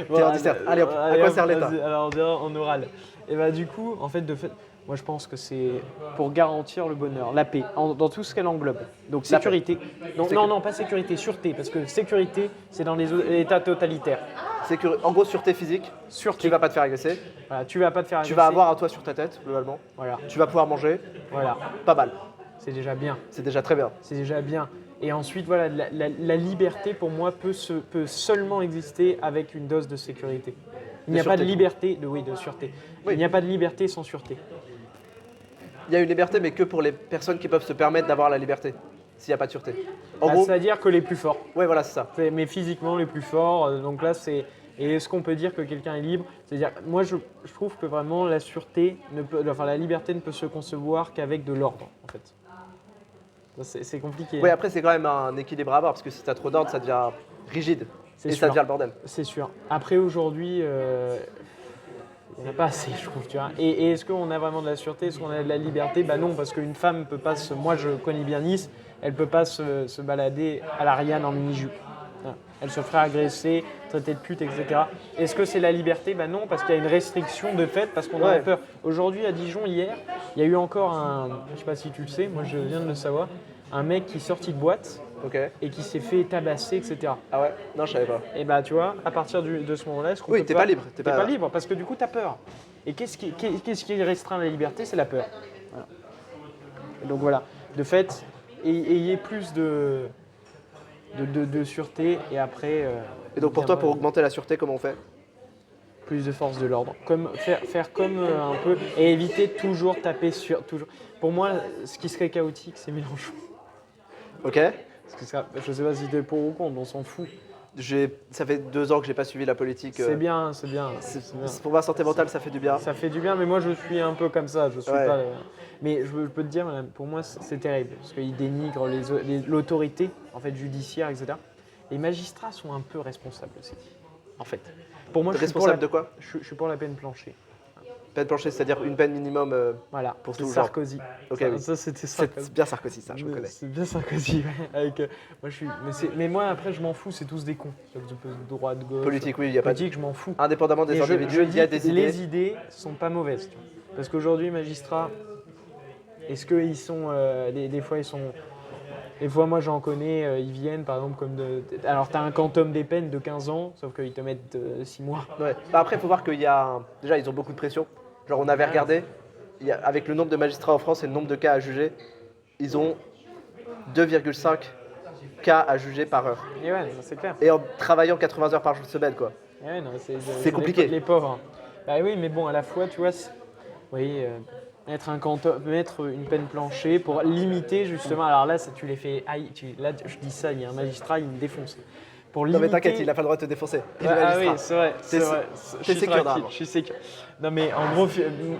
T'es anti-certe. Allez, hop, à quoi sert l'État? Vas-y, alors on dira en oral. Et bah du coup, en fait, moi je pense que c'est pour garantir le bonheur, la paix, dans tout ce qu'elle englobe. Donc La sécurité. Non, pas sécurité, sûreté, parce que sécurité, c'est dans les États totalitaires. C'est que, en gros, sûreté physique, Sûreté. tu vas pas te faire agresser. Voilà, tu vas pas te faire Tu vas agresser. avoir un toit sur ta tête, globalement. Voilà, Tu vas pouvoir manger. voilà, Pas mal. c'est déjà bien. C'est déjà très bien. C'est déjà bien. Et ensuite, voilà, la liberté pour moi peut seulement exister avec une dose de sécurité. Il De n'y a pas de sûreté. liberté, de sûreté. Oui. Il n'y a pas de liberté sans sûreté. Il y a une liberté, mais que pour les personnes qui peuvent se permettre d'avoir la liberté. S'il n'y a pas de sûreté. En Bah, gros, c'est-à-dire que les plus forts. ouais, voilà, c'est ça. Mais physiquement les plus forts. Donc là, c'est. Et est-ce qu'on peut dire que quelqu'un est libre? C'est-à-dire, moi, je trouve que vraiment la sûreté, la liberté ne peut se concevoir qu'avec de l'ordre, en fait. C'est compliqué. Oui, hein. après, c'est quand même un équilibre à avoir, parce que si tu as trop d'ordre, ça devient rigide. C'est Et sûr. ça devient le bordel. C'est sûr. Après, aujourd'hui, il n'y en a pas assez, je trouve. Tu vois. Et est-ce qu'on a vraiment de la sûreté? Est-ce qu'on a de la liberté? Bah non, parce qu'une femme peut pas Moi, je connais bien Nice, elle peut pas se balader à l'Ariane en mini-jupe. Voilà. Elle se ferait agresser, traiter de pute, etc. Est-ce que c'est la liberté? Bah non, parce qu'il y a une restriction de fait, parce qu'on en a Ouais. peur. Aujourd'hui, à Dijon, hier, il y a eu encore je sais pas si tu le sais, moi je viens de le savoir, un mec qui est sorti de boîte Ok. et qui s'est fait tabasser, etc. Ah ouais? Non, je savais pas. Et bah tu vois, à partir de ce moment-là, est-ce qu'on Oui, peut t'es pas libre. T'es pas libre parce que du coup t'as peur. Et qu'est-ce qui restreint la liberté? C'est la peur. Voilà. Et donc voilà. De fait, ayez plus de sûreté et après. Et donc pour toi, pour augmenter la sûreté, comment on fait? Plus de force de l'ordre. Faire comme un peu et éviter toujours taper sur. Toujours. Pour moi, ce qui serait chaotique, c'est Mélenchon. Ok. Parce que je sais pas si t'es pour ou contre, on s'en fout. Ça fait 2 ans que j'ai pas suivi la politique. C'est bien. Pour ma santé mentale, ça fait du bien. Ça fait du bien, mais moi je suis un peu comme ça. Je suis Ouais. pas. Mais je peux te dire, pour moi, c'est terrible parce qu'ils dénigrent l'autorité en fait judiciaire, etc. Les magistrats sont un peu responsables aussi, en fait. Pour moi, Responsable de quoi? Je suis pour la peine planchée. Peine planchée, c'est-à-dire une peine minimum. Voilà, pour c'est tout genre. Sarkozy. Ok, ça, oui. ça, c'était Sarkozy. C'est bien Sarkozy, ça, je reconnais. C'est bien Sarkozy, ouais. Avec, mais moi, après, je m'en fous, c'est tous des cons. De droite, gauche. Politique, oui, il n'y a pas de. Politique, je m'en fous. Indépendamment des Et individus, il y a des idées. les idées sont pas mauvaises. Tu vois. Parce qu'aujourd'hui, les magistrats, est-ce qu'ils sont. Des fois, ils sont. Des fois, moi, j'en connais, ils viennent, par exemple, alors, tu as un quantum des peines de 15 ans, sauf qu'ils te mettent 6 mois. Ouais. Bah après, il faut voir qu'il y a. Déjà, ils ont beaucoup de pression. Genre, on avait regardé, avec le nombre de magistrats en France et le nombre de cas à juger, ils ont 2,5 cas à juger par heure. Et ouais, c'est clair. Et en travaillant 80 heures par semaine, quoi. Et ouais, non, C'est compliqué. Les pauvres. Bah oui, mais bon, à la fois, tu vois, oui, mettre une peine planchée pour limiter justement. Alors là, ça, tu les fais. Là, je dis ça, il y a un magistrat, il me défonce. Pour Non limiter... mais t'inquiète, il n'a pas le droit de te défoncer. Ah oui, c'est vrai. T'es sécure, Je suis sécure. Non mais en gros,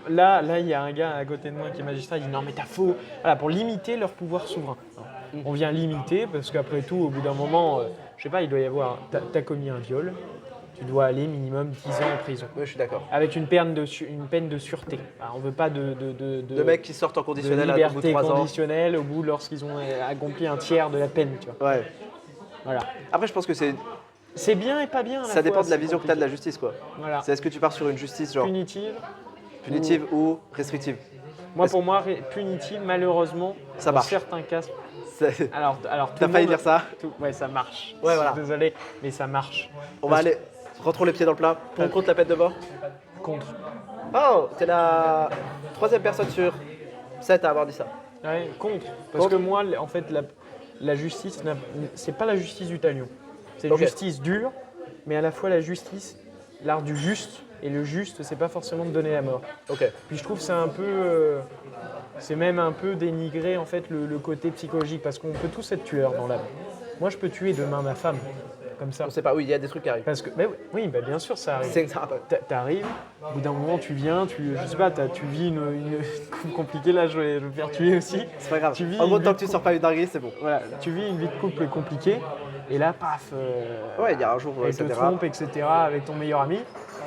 là, il y a un gars à côté de moi qui est magistrat, il dit non mais t'as faux. Voilà, pour limiter leur pouvoir souverain. On vient limiter parce qu'après tout, au bout d'un moment, je sais pas, il doit y avoir. T'as commis un viol, tu dois aller minimum 10 ans en prison. Oui, je suis d'accord. Avec une peine de sûreté. Alors, on veut pas De mecs qui sortent en de conditionnel au bout de liberté 3 ans. conditionnelle au bout lorsqu'ils ont accompli un tiers de la peine, tu vois. Ouais. Voilà. Après, je pense que C'est bien et pas bien. À la ça fois, dépend de la c'est vision que tu as de la compliqué. justice, quoi. Voilà. C'est est-ce que tu pars sur une justice genre Punitive. ou restrictive? Pour moi, punitive, malheureusement, Ça dans marche. certains cas. C'est- Alors tout T'as le failli monde- dire ça? Ouais, ça marche. Ouais, Je voilà. suis désolé, mais ça marche. On va aller. Rentrons les pieds dans le plat. Pour ou contre la peine de mort? Contre. Oh, t'es la 3e personne sur 7 à avoir dit ça. Ouais, contre. Parce Contre. que moi, en fait, la justice, c'est pas la justice du talion. C'est une Ok. justice dure, mais à la fois la justice, l'art du juste. Et le juste, c'est pas forcément de donner la mort. Ok. Puis je trouve que c'est même un peu dénigrer en fait le côté psychologique parce qu'on peut tous être tueurs dans l'âme. Moi, je peux tuer demain ma femme, comme ça. On sait pas, oui, il y a des trucs qui arrivent. Parce que, oui, bien sûr, ça arrive. C'est que ça rappelle. T'arrives, au bout d'un moment, tu viens, je sais pas, tu vis une couple compliquée. Là, je vais me faire tuer aussi. C'est pas grave. Tu vis En gros, une tant vie que tu de sors pas une dinguerie, c'est bon. Voilà, tu vis une vie de couple compliquée, et là, paf, Ouais, il y a un jour, elle ça te dérape. trompe, etc., avec ton meilleur ami.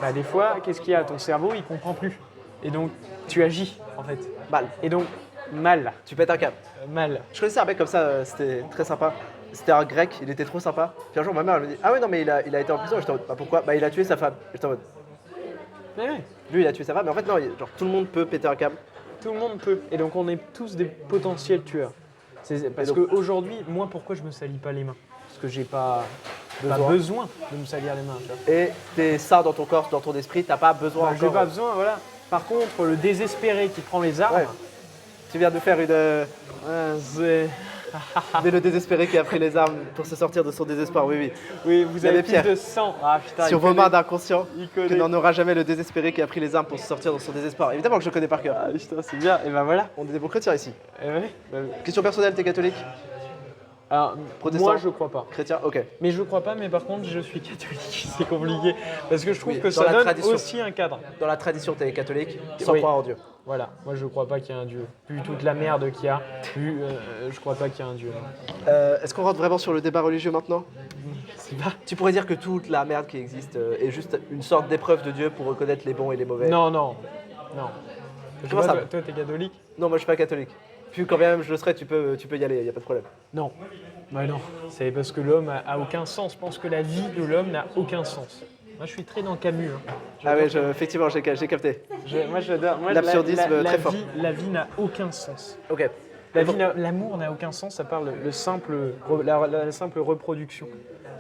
Bah, des fois, qu'est-ce qu'il y a? Ton cerveau, il comprend plus. Et donc, tu agis, en fait. Mal. Et donc, mal. Tu pètes un câble. Mal. Je connaissais un mec comme ça, c'était très sympa. C'était un grec, il était trop sympa. Puis un jour, ma mère elle me dit: ah ouais, non, mais il a été en prison. J'étais en mode: bah pourquoi? Bah il a tué sa femme. J'étais en mode: Mais ouais, lui, il a tué sa femme. Mais en fait, non, genre tout le monde peut péter un câble. tout le monde peut. Et donc, on est tous des potentiels tueurs. Parce Et donc- qu'aujourd'hui, moi, pourquoi je me salis pas les mains? Parce que j'ai pas Besoin. besoin de me salir les mains. Tu vois. Et t'es sain dans ton corps, dans ton esprit, t'as pas besoin J'ai encore. pas besoin, voilà. Par contre, le désespéré qui prend les armes, Ouais. Tu viens de faire une. c'est... Mais le désespéré qui a pris les armes pour se sortir de son désespoir, oui, oui. Oui, vous Il y avait avez plus Pierre. de sang. Ah putain, Sur il vos connaît. mains d'inconscient, Il que connaît. n'en aura jamais le désespéré qui a pris les armes pour se sortir de son désespoir. Évidemment que je connais par cœur. Ah putain, c'est bien. Et ben voilà. On est des bons chrétiens ici. Eh ouais. Question personnelle, t'es catholique? Alors, Protestant. moi, je crois pas. Chrétien? Ok. Mais je crois pas, mais par contre, je suis catholique. C'est compliqué. Parce que je trouve Oui, que dans ça la donne tradition. aussi un cadre. Dans la tradition, t'es catholique, sans Oui. croire en Dieu. Voilà, moi je crois pas qu'il y a un Dieu. Vu toute la merde qu'il y a, je crois pas qu'il y a un Dieu. Est-ce qu'on rentre vraiment sur le débat religieux maintenant? C'est pas... Tu pourrais dire que toute la merde qui existe est juste une sorte d'épreuve de Dieu pour reconnaître les bons et les mauvais. Non, non, non. Je sais Comment pas, ça? toi, t'es catholique? Non, moi je suis pas catholique. Puis quand bien même je le serais, tu peux y aller, y a pas de problème. Non. Bah non, c'est parce que l'homme a aucun sens. Je pense que la vie de l'homme n'a aucun sens. Moi je suis très dans Camus. Hein. Ah ouais, effectivement, j'ai capté. Moi j'adore. Moi, L'absurdisme très fort. La vie n'a aucun sens. Ok. L'amour n'a aucun sens, ça parle la simple reproduction.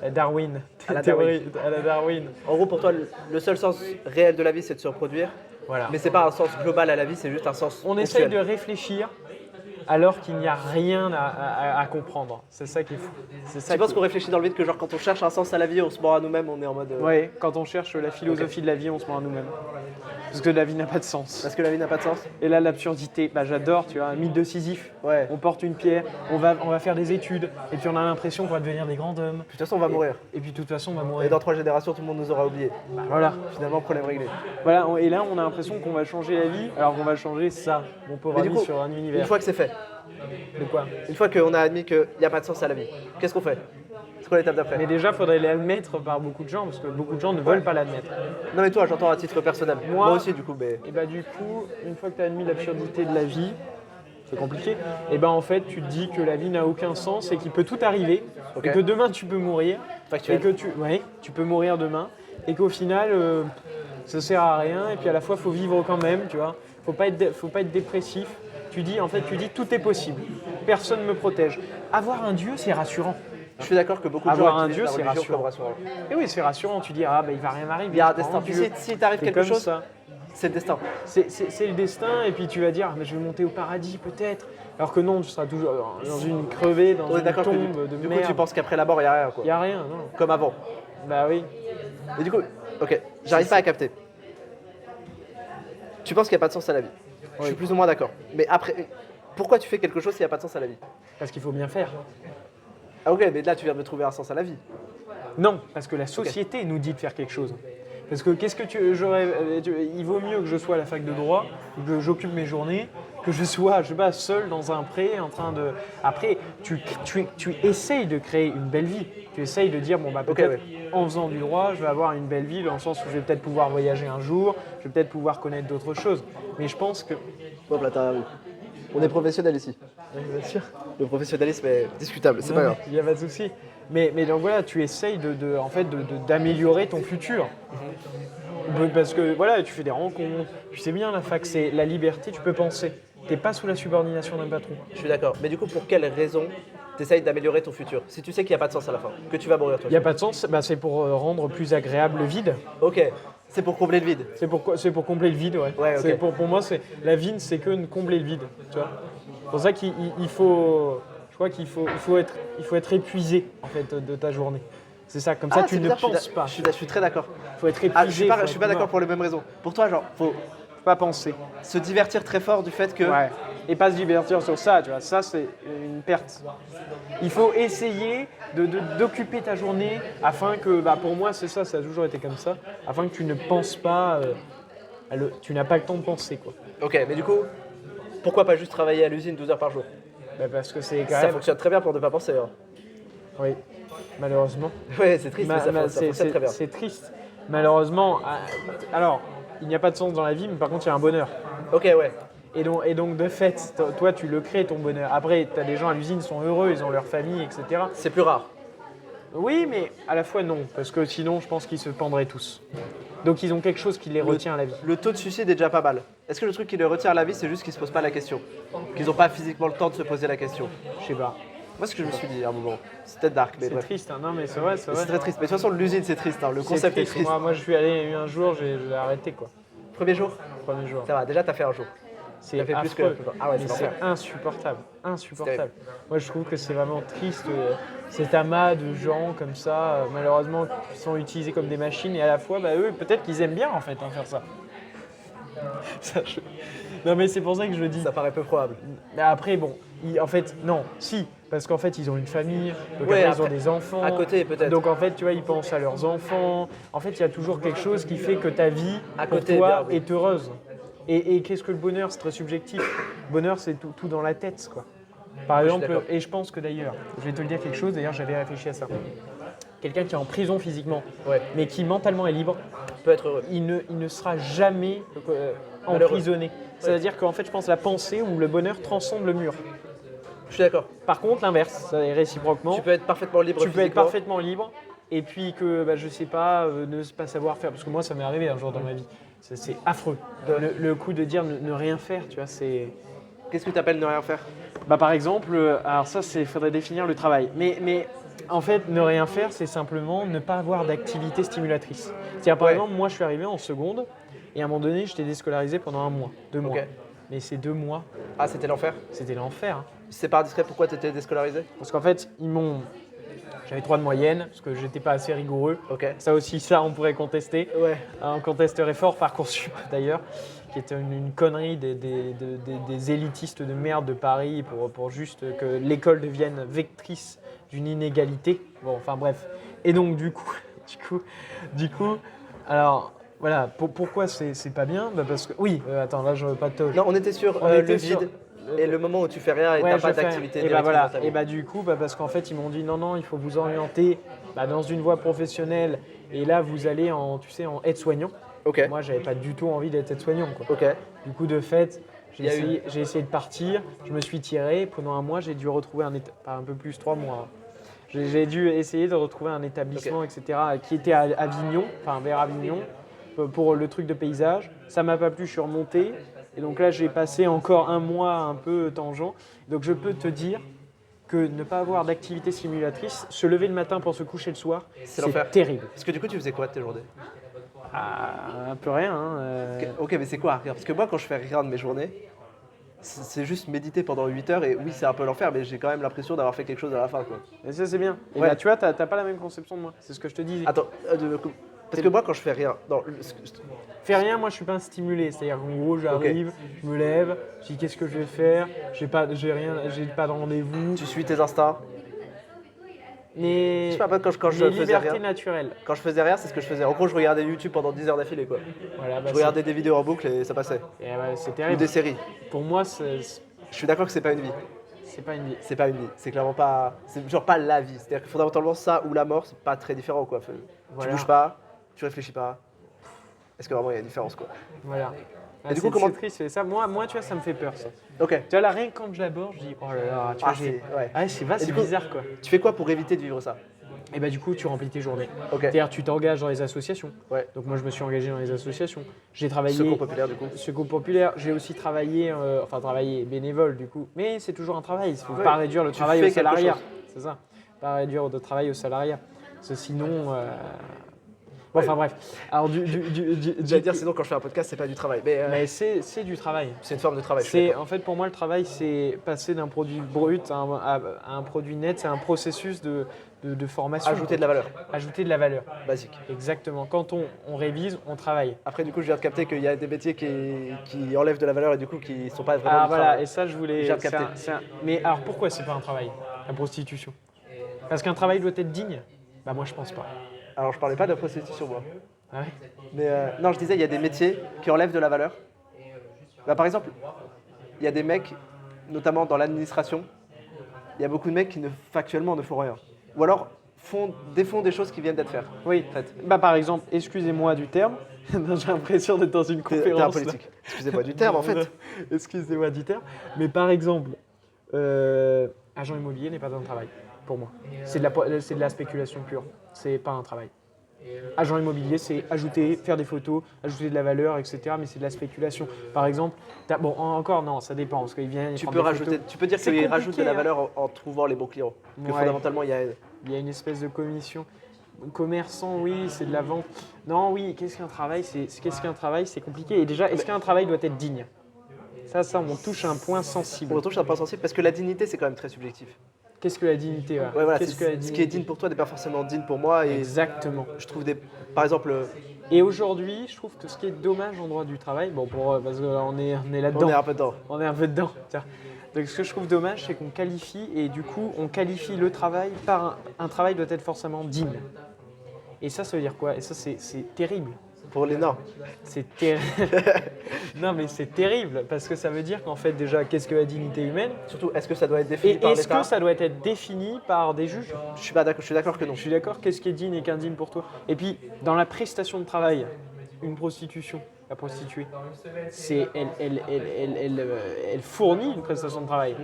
La Darwin. À la Théorie, à la Darwin. En gros, pour toi, le seul sens réel de la vie, c'est de se reproduire. Voilà. Mais c'est pas un sens global à la vie, c'est juste un sens On essaye ponctuel. de réfléchir alors qu'il n'y a rien à comprendre. C'est ça qui est fou. C'est ça Tu penses qui- qu'on réfléchit dans le vide que genre quand on cherche un sens à la vie, on se ment à nous-mêmes, on est en mode. Ouais, quand on cherche la philosophie de la vie, on se ment à nous-mêmes. Parce que la vie n'a pas de sens. Parce que la vie n'a pas de sens. Et là, l'absurdité, bah, j'adore, tu vois, un mythe de Sisyphe. Ouais. On porte une pierre, on va faire des études, et puis on a l'impression qu'on va devenir des grands hommes. De toute façon, on va mourir. Et puis de toute façon, on va Et mourir. dans 3 générations, tout le monde nous aura oubliés. Bah, voilà. Finalement, problème réglé. Voilà, et là, on a l'impression qu'on va changer la vie, alors qu'on va changer ça, mon pauvre Mais du ami, coup, sur un Une univers. fois que c'est fait, De quoi? une fois qu'on a admis qu'il n'y a pas de sens à la vie, qu'est-ce qu'on fait? C'est quoi l'étape d'après? Mais déjà, il faudrait l'admettre par beaucoup de gens, parce que beaucoup de gens ne veulent pas l'admettre. Non mais toi, j'entends à titre personnel. Moi- Moi aussi du coup, mais... Et bah du coup, une fois que tu as admis l'absurdité de la vie, c'est compliqué, et ben en fait tu te dis que la vie n'a aucun sens et qu'il peut tout arriver, Ok. et que demain tu peux mourir, Factuel. et que tu peux mourir demain, et qu'au final ça sert à rien, et puis à la fois faut vivre quand même, tu vois, faut pas être dépressif. Tu dis tout est possible, personne ne me protège. Avoir un Dieu c'est rassurant. Je suis d'accord que beaucoup de Avoir gens un utilisent Dieu, la c'est religion rassurant. comme rassurant. Et oui c'est rassurant, tu dis il va rien m'arriver. Il y a un je crois destin. en Puis Dieu. si t'arrive C'est quelque comme chose, ça. c'est le destin. C'est le destin, et puis tu vas dire, mais je vais monter au paradis peut-être. Alors que non, tu seras toujours dans une crevée, dans On est une d'accord que tombe de du coup, merde. tu penses qu'après la mort, il n'y a rien quoi. Il n'y a rien, non. Comme avant. Bah oui. Et du coup, ok, j'arrive pas à capter. Tu penses qu'il n'y a pas de sens à la vie. Je suis plus ou moins d'accord. Mais après, pourquoi tu fais quelque chose s'il n'y a pas de sens à la vie? Parce qu'il faut bien faire. Ah ok, mais là tu viens de me trouver un sens à la vie. Non, parce que la société nous dit de faire quelque chose. Parce que il vaut mieux que je sois à la fac de droit, que j'occupe mes journées, que je sois, je sais pas, seul dans un pré en train de. Après, tu essayes de créer une belle vie. Tu essayes de dire, bon bah peut-être en faisant du droit, je vais avoir une belle vie dans le sens où je vais peut-être pouvoir voyager un jour, je vais peut-être pouvoir connaître d'autres choses. Mais je pense que. Hop là, t'as vu. On est professionnel ici. Bien sûr. Le professionnalisme est discutable, c'est pas grave. Il n'y a pas de souci. Mais donc voilà, tu essayes d'améliorer ton futur. Parce que voilà, tu fais des rencontres, tu sais bien la fac, c'est la liberté, tu peux penser. T'es pas sous la subordination d'un patron. Je suis d'accord. Mais du coup, pour quelle raison t'essayes d'améliorer ton futur? Si tu sais qu'il n'y a pas de sens à la fin, que tu vas mourir toi. Il n'y a pas de sens, bah, c'est pour rendre plus agréable le vide. Ok, c'est pour combler le vide. C'est pour combler le vide, ouais. Ouais, ok. C'est pour moi, la vie, c'est que de combler le vide. Tu vois. C'est pour ça qu'il faut, je crois qu'il faut être épuisé en fait de ta journée. C'est ça, comme ça tu c'est ne bizarre, penses pas. Je suis très d'accord. Il faut être épuisé. Ah, je suis faut pas être d'accord mort. pour les mêmes raisons. Pour toi, genre, faut Pas penser. se divertir très fort du fait que. Ouais. Et pas se divertir sur ça, tu vois. Ça, c'est une perte. Il faut essayer d'occuper ta journée afin que, bah, pour moi, c'est ça a toujours été comme ça, afin que tu ne penses pas, tu n'as pas le temps de penser, quoi. Ok, mais du coup, pourquoi pas juste travailler à l'usine 12 heures par jour? Bah, parce que c'est quand Ça même. fonctionne très bien pour ne pas penser. Hein. Oui, malheureusement. Ouais, c'est triste, mais ça C'est fonctionne très bien. c'est triste. Malheureusement, alors, il n'y a pas de sens dans la vie, mais par contre, il y a un bonheur. Ok, ouais. Et donc, de fait, toi, tu le crées, ton bonheur. Après, tu as des gens à l'usine, ils sont heureux, ils ont leur famille, etc. C'est plus rare. Oui, mais à la fois non, parce que sinon, je pense qu'ils se pendraient tous. Donc, ils ont quelque chose qui les retient à la vie. Le taux de suicide est déjà pas mal. Est-ce que le truc qui les retient à la vie, c'est juste qu'ils se posent pas la question? Qu'ils n'ont pas physiquement le temps de se poser la question? Je sais pas. Moi, ce que je me suis dit à un moment, c'est peut-être dark, mais C'est bref. triste, hein. Non, mais c'est vrai, c'est C'est vrai. très triste. Mais de toute façon, l'usine, c'est triste. Hein. Le C'est concept est triste. Moi, je suis allé un jour, j'ai arrêté, quoi. Premier jour, Premier jour. ça va. Déjà, t'as fait un jour. C'est Ça fait plus que affreux. la plupart. Ah ouais, Mais c'est c'est l'enfer. insupportable, insupportable. terrible. Moi, je trouve que c'est vraiment triste, cet amas de gens comme ça, malheureusement, qui sont utilisés comme des machines, et à la fois, bah, eux, peut-être qu'ils aiment bien, en fait, faire ça. Non, mais c'est pour ça que je dis. Ça paraît peu probable. Mais après, bon, en fait, non, si, parce qu'en fait, ils ont une famille, donc Ouais, après, ils ont après, des enfants. à côté, peut-être. Donc, en fait, tu vois, ils pensent à leurs enfants. En fait, il y a toujours quelque chose qui fait que ta vie, À pour côté, toi, bien, oui. est heureuse. Et qu'est-ce que le bonheur? C'est très subjectif. Le bonheur, c'est tout dans la tête, quoi. Par je suis exemple, d'accord. et je pense que d'ailleurs, je vais te le dire quelque chose, d'ailleurs, j'avais réfléchi à ça. Quelqu'un qui est en prison physiquement, Ouais. mais qui mentalement est libre, Peut être heureux. il ne sera jamais Malheureux. emprisonné. C'est-à-dire qu'en fait, je pense que la pensée ou le bonheur transcende le mur. Je suis d'accord. Par contre, l'inverse, ça est réciproquement. Tu peux être parfaitement libre Tu peux être physiquement. parfaitement libre et puis que, bah, je sais pas, ne pas savoir faire. Parce que moi, ça m'est arrivé un jour dans ma vie. C'est affreux. Le coup de dire ne rien faire, tu vois, c'est. Qu'est-ce que tu appelles ne rien faire? Bah, par exemple, alors ça, il faudrait définir le travail. Mais en fait, ne rien faire, c'est simplement ne pas avoir d'activité stimulatrice. C'est-à-dire, par Ouais. exemple, moi, je suis arrivé en seconde et à un moment donné, j'étais déscolarisé pendant 1 mois, 2 mois. Ok. mais ces 2 mois, Ah, c'était l'enfer. c'était l'enfer. Hein. Si c'est pas indiscret, pourquoi tu étais déscolarisé? Parce qu'en fait, j'avais 3 de moyenne, parce que j'étais pas assez rigoureux. Ok. Ça aussi, ça, on pourrait contester. Ouais. On contesterait fort Parcoursup d'ailleurs, qui était une connerie des élitistes de merde de Paris pour juste que l'école devienne vectrice d'une inégalité. Bon, enfin bref. Et donc du coup, alors voilà, pourquoi c'est pas bien? Bah parce que oui, attends, là je veux pas te. Non, on était sur On le était sur- vide et le moment où tu fais rien et Ouais, t'as je pas fais rien. d'activité Et bah directrice voilà. dans ta vie. Et bah du coup, parce qu'en fait ils m'ont dit non, il faut vous orienter dans une voie professionnelle. Et là vous allez en aide-soignant. Ok. Moi j'avais pas du tout envie d'être aide-soignant quoi. Ok. Du coup de fait, Il y a eu- j'ai essayé de partir. Je me suis tiré. Pendant un mois, j'ai dû retrouver pas un peu plus 3 mois. J'ai dû essayer de retrouver un établissement, etc. qui était à Avignon, enfin vers Avignon, pour le truc de paysage. Ça m'a pas plu, je suis remonté. Et donc là, j'ai passé encore un mois un peu tangent. Donc je peux te dire que ne pas avoir d'activité simulatrice, se lever le matin pour se coucher le soir, C'est l'enfer. c'est terrible. Parce que du coup, tu faisais quoi de tes journées? Ah, un peu rien. Hein, Ok, mais c'est quoi rien? Parce que moi, quand je fais rien de mes journées, c'est juste méditer pendant 8 heures et oui, c'est un peu l'enfer, mais j'ai quand même l'impression d'avoir fait quelque chose à la fin, quoi. Et ça, c'est bien. Et Ouais. bah, tu vois, t'as pas la même conception de moi. C'est ce que je te dis. Attends, parce que moi, quand je fais rien, Fais rien, moi je suis pas un stimulé. C'est-à-dire qu'en gros, j'arrive, je me lève, je dis qu'est-ce que je vais faire, j'ai pas de rendez-vous. tu suis tes instincts. Mais Je sais pas, quand je les faisais libertés rien. naturelles. Quand je faisais rien, c'est ce que je faisais. En gros, je regardais YouTube pendant 10 heures d'affilée, quoi. Voilà, bah, Je regardais des vidéos en boucle et ça passait. c'est Ou terrible. des séries. Pour moi, Je suis d'accord que c'est pas une vie. c'est pas une vie. C'est pas une vie. C'est clairement pas. C'est genre pas la vie. C'est-à-dire que fondamentalement, ça ou la mort, c'est pas très différent, quoi. Voilà. Tu bouges pas, tu réfléchis pas. Est-ce que vraiment il y a une différence, quoi? Voilà. Et du coup, comment- c'est triste, c'est ça. Moi, tu vois, ça me fait peur, ça. Ok. Tu vois, là, rien que quand je l'aborde, je dis, oh là là, tu vois, Ouais. c'est du coup- bizarre, quoi. Tu fais quoi pour éviter de vivre ça? Et bah, du coup, tu remplis tes journées. Ok. C'est-à-dire, tu t'engages dans les associations. Ouais. Donc, moi, je me suis engagé dans les associations. J'ai travaillé. Secours populaire, du coup. Secours populaire, j'ai aussi travaillé, travaillé bénévole du coup, mais c'est toujours un travail, il ne faut Ouais. pas réduire le Tu travail fais au quelque salariat, chose. c'est ça, pas réduire le travail au salariat, parce que sinon, Ouais. enfin bref, alors J'allais dire, sinon, quand je fais un podcast, c'est pas du travail. Mais mais c'est du travail. c'est une forme de travail. je suis En fait, pour moi, le travail, c'est passer d'un produit brut à un produit net, c'est un processus de formation. d'accord. Ajouter de la valeur. Ajouter de la valeur, Basique. exactement. Quand on révise, on travaille. Après, du coup, je viens de capter qu'il y a des métiers qui enlèvent de la valeur et du coup qui sont pas vraiment Ah du voilà, travail. et ça je voulais. J'ai capté. Mais alors pourquoi c'est pas un travail, la prostitution? Parce qu'un travail doit être digne? Bah moi je pense pas. Alors, je parlais pas de prostitution, moi. Ah ouais. Mais non, je disais, il y a des métiers qui enlèvent de la valeur. Bah, par exemple, il y a des mecs, notamment dans l'administration, il y a beaucoup de mecs qui factuellement ne font rien. Ou alors défont des choses qui viennent d'être faites. Oui, bah par exemple, excusez-moi du terme, j'ai l'impression d'être dans une T'es conférence. un politique. Excusez-moi du terme, en fait. Excusez-moi du terme, mais par exemple, agent immobilier n'est pas un travail pour moi. C'est de la spéculation pure, c'est pas un travail. Agent immobilier, c'est ajouter, faire des photos, ajouter de la valeur, etc. Mais c'est de la spéculation. Par exemple, bon, encore non, ça dépend parce qu'il vient. Tu peux rajouter, tu peux dire C'est qu'il rajoute de la compliqué, valeur en trouvant les bons clients. Que Ouais. fondamentalement, il y a. Il y a une espèce de commission. Commerçant, oui, c'est de la vente. Non, oui, qu'est-ce qu'un travail? C'est compliqué. Et déjà, est-ce qu'un travail doit être digne? Ça, on touche à un point sensible. On retouche un point sensible parce que la dignité, c'est quand même très subjectif. Qu'est-ce que la dignité? Ouais, voilà, Qu'est-ce que la ce qui est digne pour toi n'est pas forcément digne pour moi. Et Exactement. je trouve par exemple, Et aujourd'hui, je trouve que ce qui est dommage en droit du travail, bon, parce qu'on est là-dedans. on est un peu dedans. On est un peu dedans. Tiens. Donc ce que je trouve dommage, c'est qu'on qualifie, et du coup, on qualifie le travail par un travail doit être forcément digne. Et ça veut dire quoi? Et ça, c'est terrible. Pour les nains. C'est terrible. Non, mais c'est terrible, parce que ça veut dire qu'en fait, déjà, qu'est-ce que la dignité humaine? Surtout, est-ce que ça doit être défini Et par est-ce l'État? que ça doit être défini par des juges? Je suis pas d'accord. Je suis d'accord que non. Je suis d'accord, qu'est-ce qui est digne et qu'indigne pour toi? Et puis, dans la prestation de travail, une prostitution, la prostituée, elle fournit une prestation de travail.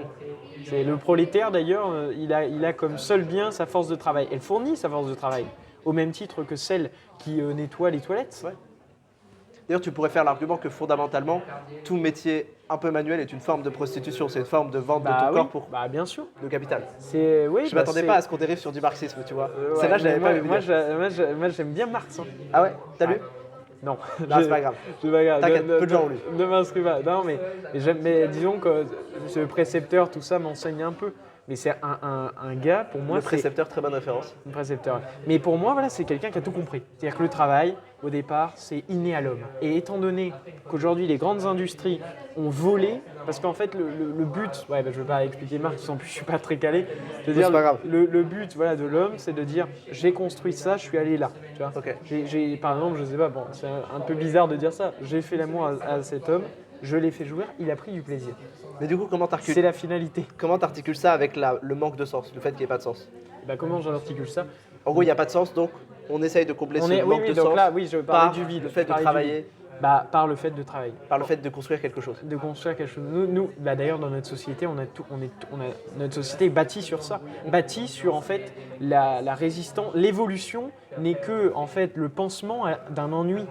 C'est le prolétaire d'ailleurs, il a comme seul bien sa force de travail. Elle fournit sa force de travail, au même titre que celle qui nettoie les toilettes. Ouais. D'ailleurs, tu pourrais faire l'argument que fondamentalement, tout métier un peu manuel est une forme de prostitution. C'est une forme de vente de ton corps pour bien sûr. le capital. Oui, Je m'attendais pas à ce qu'on dérive sur du marxisme, tu vois. Ouais, Celle-là, je l'avais mais pas vu moi, venir. moi, j'aime bien Marx. Hein. Ah ouais, t'as lu? Non, Non, c'est pas grave. c'est pas grave. T'inquiète, peu de gens ont lu. Ne m'inscris pas. Non, mais disons que ce précepteur, tout ça m'enseigne un peu. Mais c'est un gars, pour moi, Le c'est précepteur, très bonne référence. un précepteur. Mais pour moi, voilà, c'est quelqu'un qui a tout compris. C'est-à-dire que le travail, au départ, c'est inné à l'homme. Et étant donné qu'aujourd'hui, les grandes industries ont volé, parce qu'en fait, le but, ouais, je ne vais pas expliquer Marc, en plus, je ne suis pas très calé. C'est-à-dire, c'est pas grave. le but voilà, de l'homme, c'est de dire, j'ai construit ça, je suis allé là. Tu vois. Ok. Par exemple, je sais pas, bon, c'est un peu bizarre de dire ça, j'ai fait l'amour à cet homme, je l'ai fait jouir, il a pris du plaisir. Mais du coup, comment C'est la finalité. t'articules ça avec le manque de sens, le fait qu'il n'y ait pas de sens? Bah, comment j'articule ça? En gros, il n'y a pas de sens, donc on essaye de combler ce Oui, manque de donc sens là, oui, je par parlais du vide. le fait je de parlais du travailler, vide. Bah, par le fait de travailler. par le fait de construire quelque chose. De construire quelque chose. Nous bah, d'ailleurs, dans notre société, notre société est bâtie sur ça. Bâtie sur, en fait, la résistance. L'évolution n'est que, en fait, le pansement d'un ennui.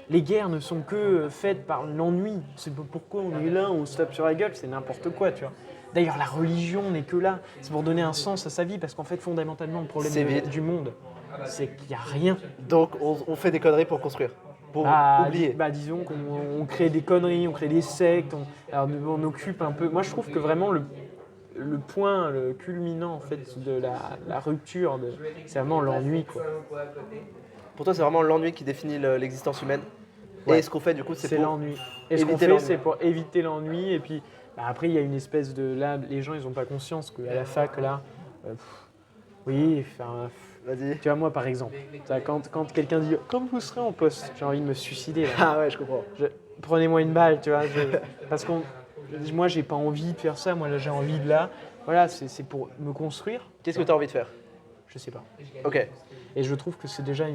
Les guerres ne sont que faites par l'ennui. C'est pourquoi on est là, on se tape sur la gueule, c'est n'importe quoi, tu vois. D'ailleurs, la religion n'est que là. C'est pour donner un sens à sa vie, parce qu'en fait, fondamentalement, le C'est problème vide. du monde, c'est qu'il n'y a rien. Donc on fait des conneries pour construire, pour oublier. Disons qu'on crée des conneries, on crée des sectes, on occupe un peu. Moi, je trouve que vraiment le point, le culminant en fait de la rupture, c'est vraiment l'ennui, quoi. Pour toi, c'est vraiment l'ennui qui définit l'existence humaine. Ouais. Et ce qu'on fait, du coup, c'est C'est pour l'ennui. Et ce qu'on éviter fait, l'ennui. c'est pour éviter l'ennui. Et puis après, il y a une espèce de là, les gens, ils n'ont pas conscience qu'à la fac là, oui, enfin. Vas-y. Tu vois, moi par exemple, quand quelqu'un dit comme vous serez en poste, j'ai envie de me suicider. Là. Ah ouais, je comprends. Prenez-moi une balle, tu vois. Parce que moi, j'ai pas envie de faire ça. Moi, là, j'ai envie de là. Voilà, c'est pour me construire. Qu'est-ce que tu as envie de faire? Je sais pas. Ok. Et je trouve que c'est déjà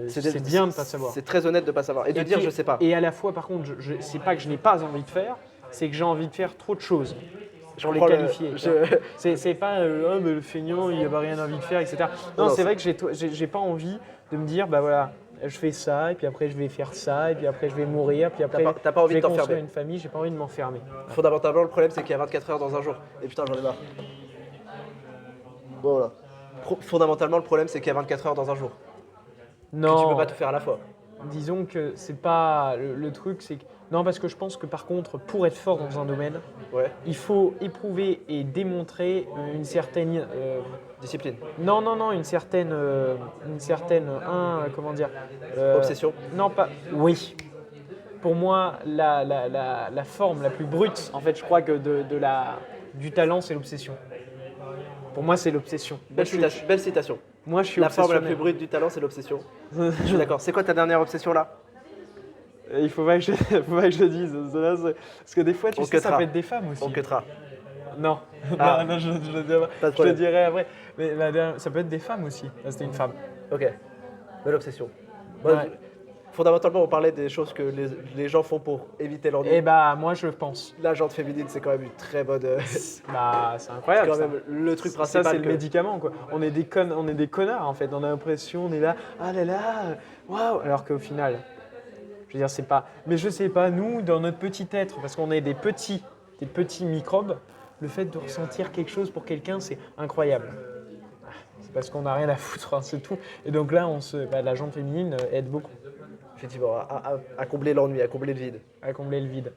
c'est déjà- bien de pas savoir. C'est très honnête de pas savoir. Et de dire puis- je sais pas. Et à la fois, par contre, c'est pas que je n'ai pas envie de faire, c'est que j'ai envie de faire trop de choses. Pour les comprends le- qualifier. je- C'est pas ah, mais le feignant, il n'a rien envie de faire, etc. Non, Non, c'est c'est- vrai que j'ai pas envie de me dire, bah voilà, je fais ça, et puis après je vais faire ça, et puis après je vais mourir, puis après t'as pas envie je vais de t'enfermer. construire une famille, j'ai pas envie de m'enfermer. Fondamentalement, le problème, c'est qu'il y a 24 heures dans un jour. Et putain, j'en ai marre. Voilà. Fondamentalement, le problème, c'est qu'il y a 24 heures dans un jour. Que Non, tu peux pas tout faire à la fois. disons que c'est pas le truc, c'est que non, parce que je pense que par contre, pour être fort dans un domaine, Ouais. il faut éprouver et démontrer une certaine Discipline. non, une certaine comment dire Obsession. Non, pas. Oui. Pour moi, la forme la plus brute, en fait, je crois que du talent, c'est l'obsession. Pour moi, c'est l'obsession. Belle citation. Moi, je suis La forme la obsessionnel. plus brute du talent, c'est l'obsession. Je suis d'accord. C'est quoi ta dernière obsession là? Il faut pas que faut pas que je le dise. Parce que des fois, tu On sais, ça cuttera. peut être des femmes aussi. On cuttera. Non, Ah. non, je le dirai, Pas de je le problème. dirai après. Mais ça peut être des femmes aussi. Là, c'était une femme. Ok. Belle obsession. Moi, Ouais. Fondamentalement, on parlait des choses que les gens font pour éviter l'ennui. Et bah, moi, je pense. La jante féminine, c'est quand même une très bonne. Bah, c'est incroyable. quand ça. même le truc Ça, principal. c'est le que- médicament, quoi. On est des connards, en fait. On a l'impression, on est là, ah là là, waouh. Alors qu'au final, je veux dire, c'est pas. Mais je sais pas, nous, dans notre petit être, parce qu'on est des petits microbes, le fait de ressentir quelque chose pour quelqu'un, c'est incroyable. C'est parce qu'on n'a rien à foutre, hein, c'est tout. Et donc là, la jante féminine aide beaucoup Effectivement, à combler l'ennui, à combler le vide. à combler le vide.